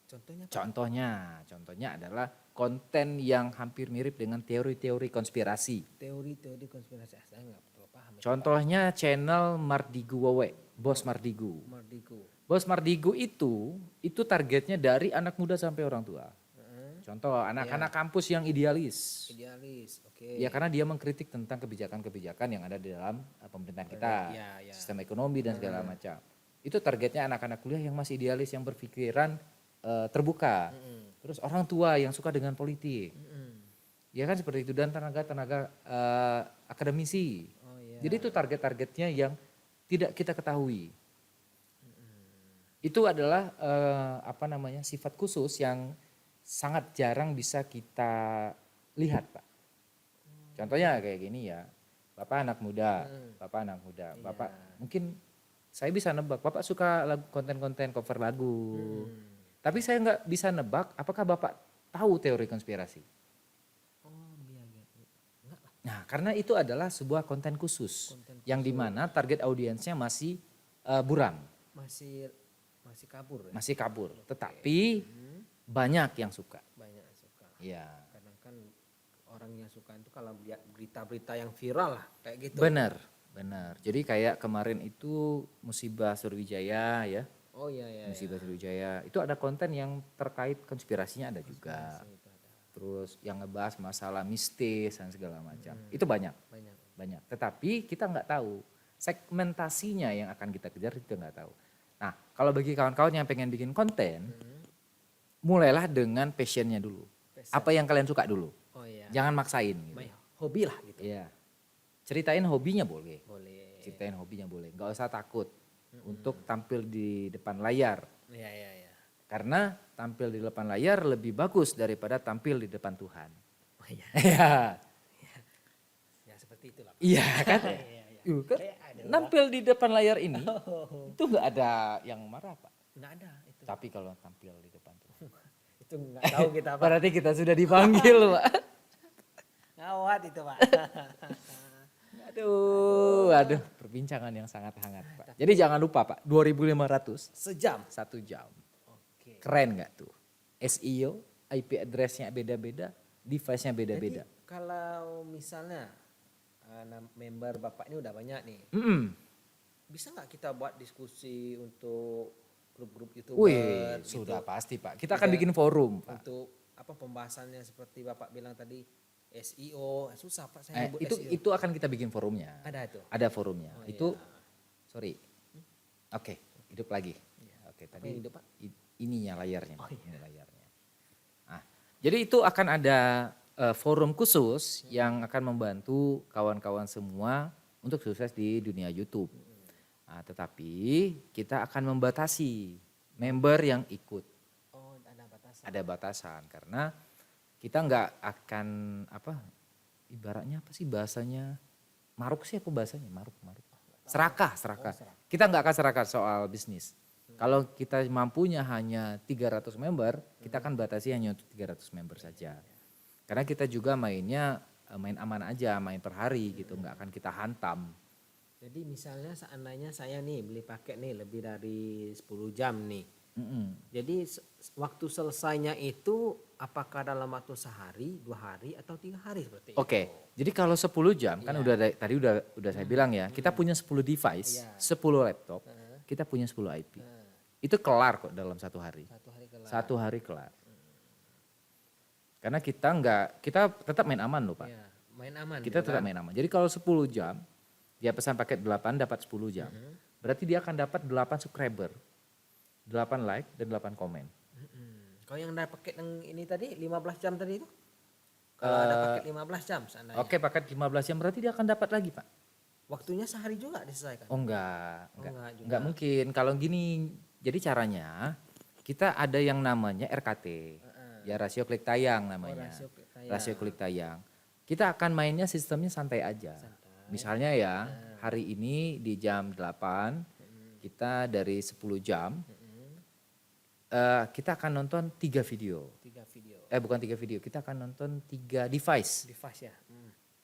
Contohnya, Pak. Contohnya adalah konten yang hampir mirip dengan teori-teori konspirasi. Teori-teori konspirasi. Saya nggak perlu paham. itu, Contohnya channel Mardigu Wowe, Bos Mardigu. Pak. Mardiku. Bos Mardigu itu targetnya dari anak muda sampai orang tua. Contoh anak-anak kampus yang idealis. Idealis. Oke. Ya karena dia mengkritik tentang kebijakan-kebijakan yang ada di dalam pemerintahan kita, Iya. sistem ekonomi dan segala macam. Itu targetnya anak-anak kuliah yang masih idealis, yang berpikiran terbuka. Terus orang tua yang suka dengan politik. Ya kan seperti itu, dan tenaga-tenaga akademisi. Oh iya. Jadi itu target-targetnya yang tidak kita ketahui. Itu adalah sifat khusus yang sangat jarang bisa kita lihat, Pak. Contohnya kayak gini ya, Bapak anak muda, Bapak mungkin saya bisa nebak, Bapak suka konten-konten cover lagu. Tapi saya nggak bisa nebak apakah Bapak tahu teori konspirasi. Oh iya. Enggak lah. Nah, karena itu adalah sebuah konten khusus yang dimana target audiensnya masih buram, Masih kabur ya. masih kabur. Tetapi banyak yang suka. Banyak yang suka. Iya. Kadang kan orang yang suka itu kalau lihat berita-berita yang viral lah kayak gitu. Benar. Jadi kayak kemarin itu musibah Sriwijaya ya. Oh iya. Musibah Sriwijaya. Itu ada konten yang terkait konspirasinya ada juga. Itu ada. Terus yang ngebahas masalah mistis dan segala macam. Itu banyak. Banyak. Tetapi kita nggak tahu segmentasinya yang akan kita kejar itu nggak tahu. Nah, kalau bagi kawan-kawan yang pengen bikin konten, mulailah dengan passionnya dulu. Passion. Apa yang kalian suka dulu. Oh iya. Jangan maksain. Gitu. Hobi lah gitu. Iya. Ceritain hobinya boleh. Boleh. Ceritain hobinya boleh. Nggak usah takut untuk tampil di depan layar. Iya, iya, iya. Karena tampil di depan layar lebih bagus daripada tampil di depan Tuhan. Oh iya. Iya. Ya seperti itulah. Iya kan? Iya, iya. Kan nampil di depan layar ini itu nggak ada yang marah Pak. Nggak ada itu. Tapi kalau tampil di depan Tuhan. Itu nggak tahu kita Pak. Berarti kita sudah dipanggil Pak. Ngawat itu Pak. Aduh, perbincangan yang sangat hangat Pak. Jadi jangan lupa Pak, 2.500 Sejam. 1 jam. Oke. Keren nggak tuh? SEO, IP address-nya beda-beda, device-nya beda-beda. Jadi kalau misalnya member Bapak ini udah banyak nih. Bisa nggak kita buat diskusi untuk grup-grup YouTuber? Wih, sudah pasti Pak. Kita akan bikin forum Pak. Untuk apa pembahasannya seperti Bapak bilang tadi SEO, susah Pak saya nyebut SEO. Itu akan kita bikin forumnya. Ada itu. Ada forumnya. Oh, itu iya. sorry. Oke, hidup lagi. Oke, Apa tadi yang hidup, Pak? ininya layarnya. Oh, iya. Ini layarnya. Nah, jadi itu akan ada forum khusus yang akan membantu kawan-kawan semua untuk sukses di dunia YouTube. Nah, tetapi kita akan membatasi member yang ikut. Oh, ada batasan. Ada batasan karena kita nggak akan ibaratnya apa sih bahasanya, maruk sih apa bahasanya, maruk. Serakah. Kita nggak akan serakah soal bisnis. Kalau kita mampunya hanya 300 member, kita akan batasi hanya untuk 300 member saja. Karena kita juga mainnya main aman aja, main per hari gitu, nggak akan kita hantam. Jadi misalnya seandainya saya nih beli paket nih lebih dari 10 jam nih. Jadi waktu selesainya itu apakah dalam waktu sehari, 2 hari atau 3 hari seperti itu? Oke, jadi kalau 10 jam kan tadi udah saya bilang ya, kita punya 10 device, 10 laptop, kita punya 10 IP. Itu kelar kok dalam 1 hari. 1 hari kelar. 1 hari kelar. Karena kita tetap main aman loh Pak. Ya, main aman. Kita gitu tetap kan? main aman. Jadi kalau 10 jam, dia pesan paket 8 dapat 10 jam. Berarti dia akan dapat 8 subscriber, 8 like dan 8 komen. Kalau yang ada paket yang ini tadi 15 jam tadi itu? Kalau ada paket 15 jam seandainya. Oke, paket 15 jam berarti dia akan dapat lagi Pak. Waktunya sehari juga diselesaikan? Oh enggak enggak juga. enggak mungkin. Kalau gini, jadi caranya kita ada yang namanya RKT. Ya rasio klik tayang namanya. Rasio klik tayang. Kita akan mainnya sistemnya santai aja. Misalnya ya, hari ini di jam 8 kita dari 10 jam kita akan nonton 3 video. 3 video. Bukan 3 video, kita akan nonton 3 device. Device ya.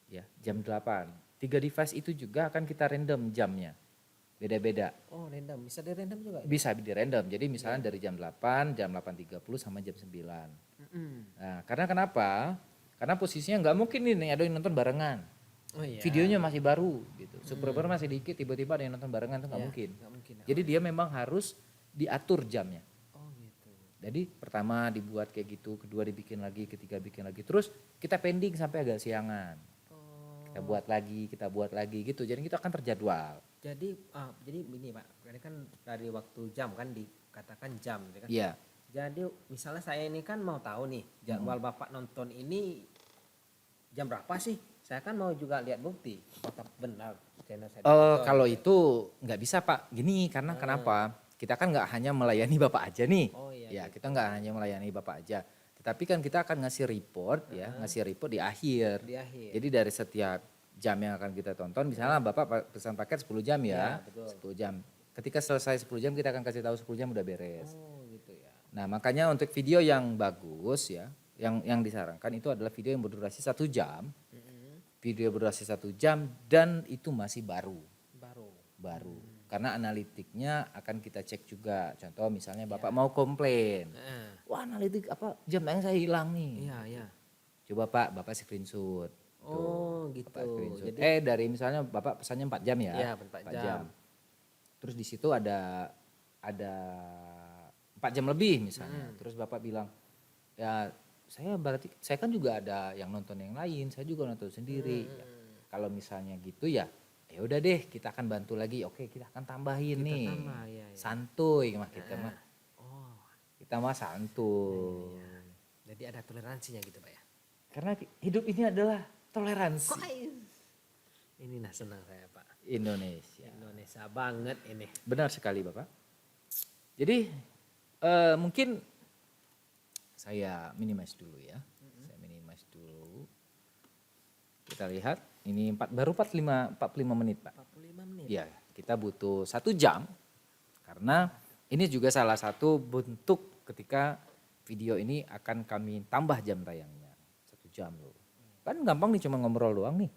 Ya, jam 8. 3 device itu juga akan kita random jamnya. Beda-beda. Oh, random. Bisa di random juga? Bisa di random. Jadi misalnya dari jam 8, jam 8.30 sama jam 9. Nah, karena kenapa? Karena posisinya nggak mungkin nih ada yang nonton barengan. Oh iya. Videonya masih baru gitu. Subscriber masih dikit, tiba-tiba ada yang nonton barengan itu nggak mungkin. Nggak mungkin. Jadi dia memang harus diatur jamnya. Oh gitu. Jadi pertama dibuat kayak gitu, kedua dibikin lagi, ketiga bikin lagi. Terus kita pending sampai agak siangan. Kita buat lagi gitu. Jadi kita akan terjadwal. Jadi begini Pak, ini kan dari waktu jam kan dikatakan jam gitu kan. Iya. Jadi misalnya saya ini kan mau tahu nih jadwal Bapak nonton ini jam berapa sih? Saya kan mau juga lihat bukti apakah benar channel saya. Kalau itu nggak bisa Pak. Gini karena kenapa? Kita kan nggak hanya melayani Bapak aja nih. Oh iya. Ya kita nggak hanya melayani Bapak aja. Tetapi kan kita akan ngasih report ngasih report di akhir. Di akhir. Jadi dari setiap jam yang akan kita tonton, misalnya Bapak pesan paket 10 jam ya. Betul. 10 jam. Ketika selesai 10 jam kita akan kasih tahu 10 jam udah beres. Oh gitu ya. Nah makanya untuk video yang bagus ya, yang disarankan itu adalah video yang berdurasi 1 jam. Video berdurasi 1 jam dan itu masih baru. Baru. Karena analitiknya akan kita cek juga. Contoh misalnya Bapak mau komplain. Wah analitik jam tayang saya hilang nih. Iya. Coba Bapak screenshot. Oh gitu. Bapak screenshot. Jadi Dari misalnya Bapak pesannya 4 jam ya. Iya, 4 jam. Terus di situ ada 4 jam lebih misalnya. Terus Bapak bilang, ya saya kan juga ada yang nonton yang lain, saya juga nonton sendiri. Ya, kalau misalnya gitu ya Ya udah deh, kita akan bantu lagi. Oke, kita akan tambahin Kita nih. tambah, iya, iya. Santuy mah kita mah. Oh, Kita mah santuy. jadi ada toleransinya gitu Pak ya. Karena hidup ini adalah toleransi. Ini nah senang saya Pak. Indonesia. Indonesia banget ini. Benar sekali Bapak. Jadi mungkin saya minimize dulu ya. Saya minimize dulu. Kita lihat ini baru 45 menit Pak. 45 menit. Ya, kita butuh 1 jam karena ini juga salah satu bentuk ketika video ini akan kami tambah jam tayangnya. 1 jam loh. Kan gampang nih cuma ngobrol doang nih.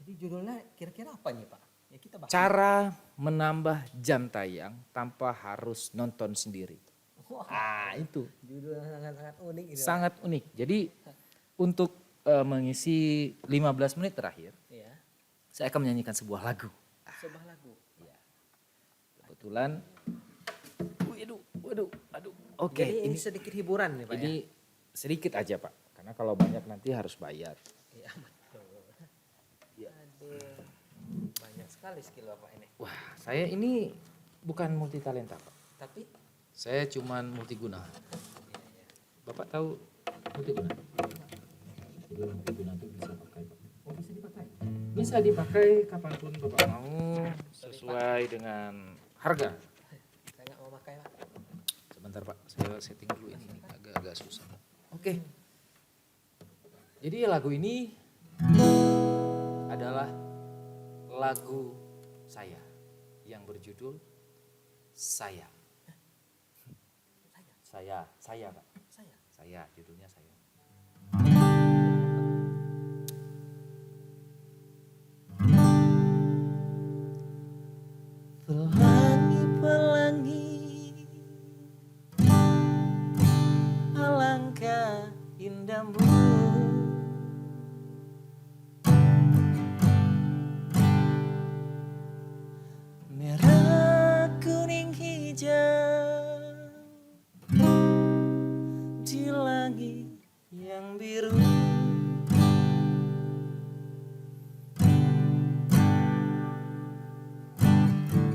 Jadi judulnya kira-kira apa nih Pak? Ya kita bahas. Cara menambah jam tayang tanpa harus nonton sendiri. Wah, itu judulnya sangat-sangat unik ini. Pak. sangat unik. Jadi untuk mengisi 15 menit terakhir, Iya. saya akan menyanyikan sebuah lagu. Sebuah lagu. Ya. Kebetulan, waduh. Oke, Jadi ini sedikit hiburan nih Pak ini sedikit aja Pak, karena kalau banyak nanti harus bayar. ya. Iya betul. Aduh, banyak sekali skill Bapak ini. Wah, saya ini bukan multi talenta Pak. Tapi Saya cuman multiguna. Bapak tahu multiguna? Multiguna itu bisa pakai Pak. Oh bisa dipakai? Bisa dipakai kapanpun Bapak mau sesuai dengan harga. saya nggak mau pakai Pak. Sebentar Pak, saya setting dulu ini agak susah. Oke. Jadi lagu ini adalah lagu saya yang berjudul Saya. Saya Pak. Saya, judulnya Saya. Pelangi-pelangi alangkah indahmu, merah kuning hijau di langit yang biru.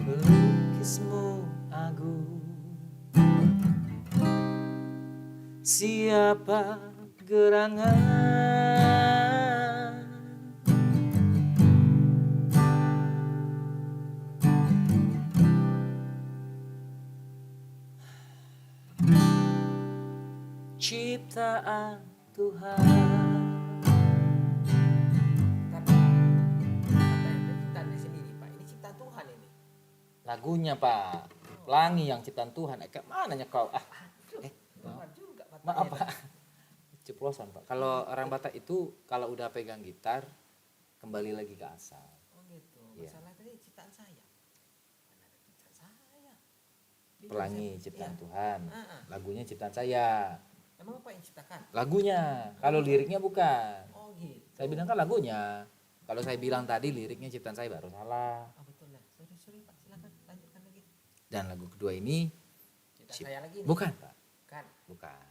Pelukismu agung, siapa gerangan? Ciptaan Tuhan. Tapi katanya ciptaan di sini nih Pak. Ini ciptaan Tuhan ini. Lagunya Pak, Pelangi yang ciptaan Tuhan. Kayak mananya kau? Tuhan juga Pak. Maaf Pak, ceplosan Pak. Kalau orang Batak itu kalau udah pegang gitar kembali lagi ke asal. Oh gitu. Iya. Masalah tadi ciptaan saya. Mana ada ciptaan saya? Di Pelangi saya- ciptaan iya. Tuhan, Ah. lagunya ciptaan saya. Emang apa yang ciptakan? Lagunya, kalau liriknya bukan. Oh gitu. Saya bilang kan lagunya. Kalau saya bilang tadi liriknya ciptaan saya baru salah. Oh betul ya. Sorry Pak. Silakan lanjutkan lagi. Dan lagu kedua ini Ciptaan saya lagi. Nih. bukan Pak, Kan. bukan.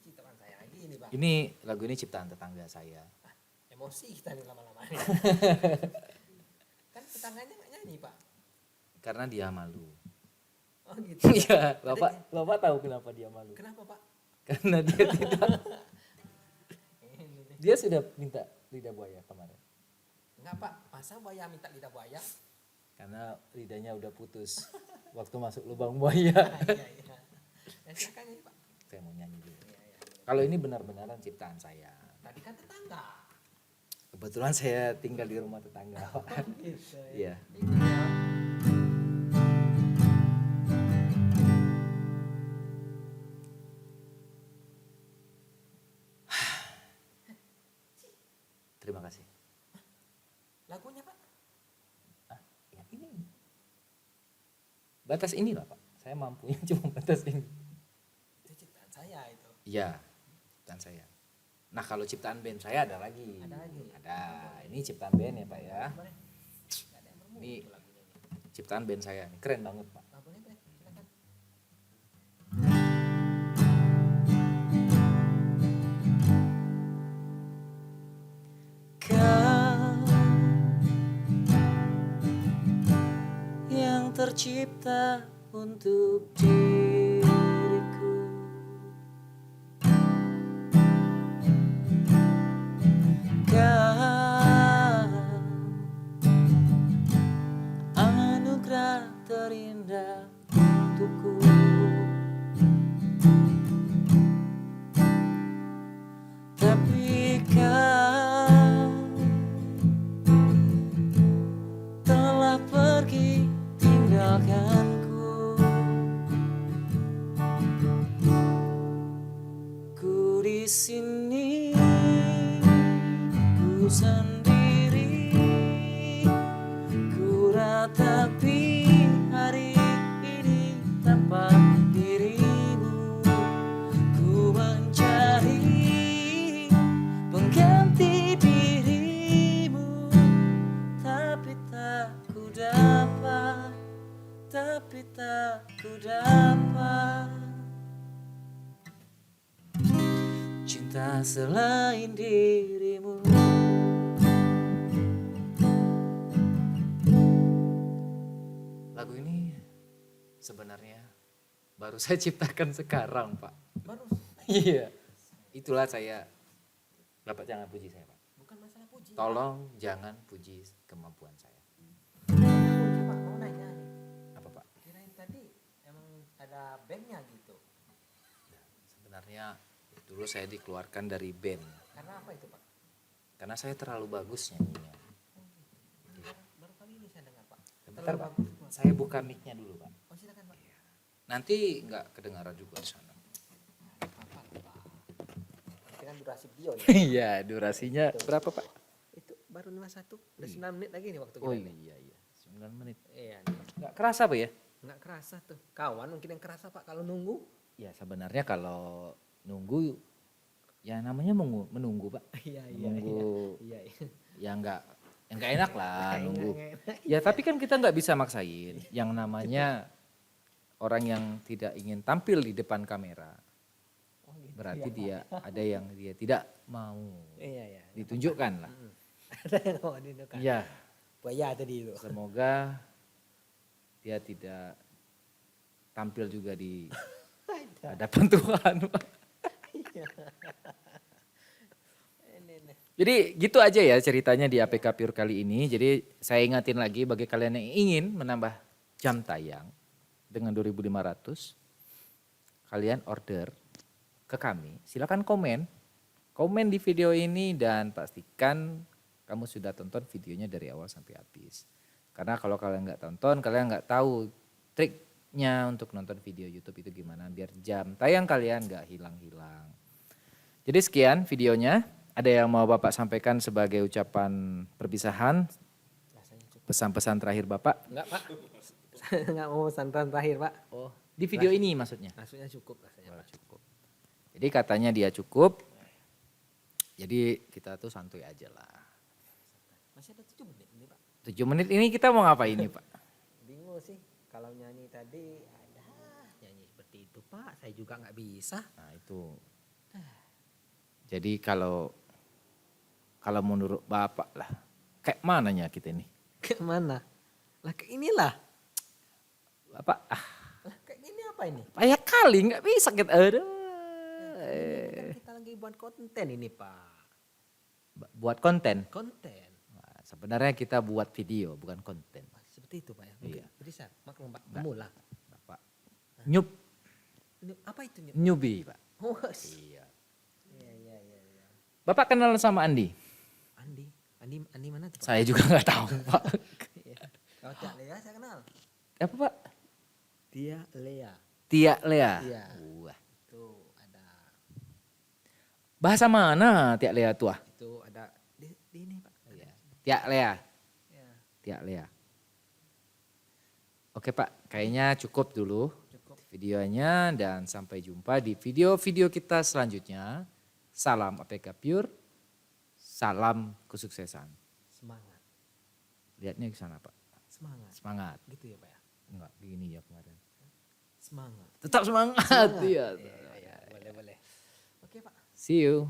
Ciptaan saya lagi ini Pak. Ini lagu ini ciptaan tetangga saya. Emosi kita nih lama-lama nih. Kan tetangganya nggak nyanyi Pak. Karena dia malu. Oh gitu. Iya, Bapak tahu kenapa dia malu? Kenapa Pak? Karena dia tidak. Dia sudah minta lidah buaya kemarin. Enggak Pak. Masa buaya minta lidah buaya? Karena lidahnya udah putus waktu masuk lubang buaya. Iya. Ya silakan nyanyi Pak. Saya mau nyanyi dulu. Iya. Kalau ini benar-benaran ciptaan saya. Tadi kan tetangga. Kebetulan saya tinggal di rumah tetangga. Gitu Iya. Iya. Terima kasih. Lagunya Pak. Ya ini. Batas ini lah Pak. Saya mampunya cuma batas ini. Itu ciptaan saya itu. Iya, ciptaan saya. Nah kalau ciptaan band saya ada lagi. Ada lagi. Ada. Ini ciptaan band ya Pak ya. Boleh. Nggak ada yang bermutu Ini lagunya ini. ciptaan band saya. Ini keren banget Pak. Ah, boleh. Silakan. Kau tercipta untuk diriku. Kau anugerah terindah untukku. Tapi kau telah pergi tinggalkanku. Ku di sini, ku sendiri, ku ratapi hari ini tanpa dirimu. Ku mencari pengganti dirimu, tapi tak ku dapat, tapi tak ku dapat cinta selain dirimu. Lagu ini sebenarnya baru saya ciptakan sekarang, Pak. Baru Iya. Itulah saya. Bapak jangan puji saya, Pak. bukan masalah puji. Tolong jangan puji kemampuan saya. Puji, Pak, mau nanya nih. Apa, Pak? Kirain tadi emang ada bandnya gitu. Sebenarnya dulu saya dikeluarkan dari band. Karena apa itu, Pak? Karena saya terlalu bagus nyanyinya. Baru kali ini saya dengar, Pak. Bentar, Terlalu Pak. bagus, Pak. Saya buka mic-nya dulu, Pak. Oh, silakan, Pak. Nanti nggak kedengaran juga di sana. Apa, Pak? Itu kan durasi video nih. Iya, durasinya berapa, Pak? Itu baru 51. Udah 9 menit lagi nih waktu Oh kita. iya, 9 menit. Iya nih. Nggak kerasa, Pak ya? Nggak kerasa tuh. Kawan mungkin yang kerasa, Pak, kalau nunggu. Ya sebenarnya kalau nunggu ya namanya menunggu, Pak. Iya, Menunggu Iya, iya. yang nggak enak lah nunggu. Nggak enak. Ya tapi kan kita nggak bisa maksain. Yang namanya orang yang tidak ingin tampil di depan kamera, Oh, gitu. berarti dia ada yang dia tidak mau Iya, iya. ditunjukkan lah. Ada yang mau ditunjukkan. Iya, Buaya tadi itu. semoga dia tidak tampil juga di hadapan Tuhan, Pak. Jadi gitu aja ya ceritanya di APK Pure kali ini. Jadi saya ingatin lagi bagi kalian yang ingin menambah jam tayang dengan 2.500, kalian order ke kami. Silakan komen di video ini dan pastikan kamu sudah tonton videonya dari awal sampai habis. Karena kalau kalian nggak tonton, kalian nggak tahu triknya untuk nonton video YouTube itu gimana biar jam tayang kalian nggak hilang-hilang. Jadi sekian videonya. Ada yang mau Bapak sampaikan sebagai ucapan perpisahan? Pesan-pesan terakhir Bapak? Enggak, Pak. Enggak mau santan terakhir, Pak. Oh, di video ini maksudnya? Maksudnya cukup rasanya, Pak. Cukup. Jadi katanya dia cukup. Jadi kita tuh santuy aja lah. Masih ada 7 menit ini, Pak. 7 menit ini kita mau ngapain nih, Pak? Bingung sih. Kalau nyanyi tadi ada nyanyi seperti itu, Pak. Saya juga nggak bisa. Nah itu. Jadi kalau menurut Bapak lah, kayak mananya kita ini? Ke mana? Lah ke inilah. Bapak, Lah kayak gini apa ini? payah kali nggak bisa kita. Aduh. Ini kan kita lagi buat konten ini, Pak. Buat konten. Konten. Nah, sebenarnya kita buat video, bukan konten. Seperti itu, Pak ya. Mungkin. Iya. Jadi saya maklum, Pak. Nggak. Pemula. Bapak. Nyup, Apa itu? nyubi, Pak. Oh, Iya. iya. Bapak kenal sama Andi? Andi mana tuh, Pak? Saya juga nggak tahu, Pak. Kalau Tia Lea saya kenal. Apa, Pak? Tia Lea. Tia Lea. Iya. Wah. Tuh ada. Bahasa mana Tia Lea tuh? Itu ada di ini, Pak. Iya. Tia Lea. Ya, Tia Lea. Oke, Pak. Kayaknya cukup dulu cukup. videonya dan sampai jumpa di video-video kita selanjutnya. Salam APK Pure. Salam kesuksesan. Semangat. Lihatnya ke sana, Pak. Semangat. Semangat. Gitu ya, Pak ya. Enggak, begini ya kemarin. Semangat. Tetap semangat. Iya. Iya, boleh. Oke, Pak. See you.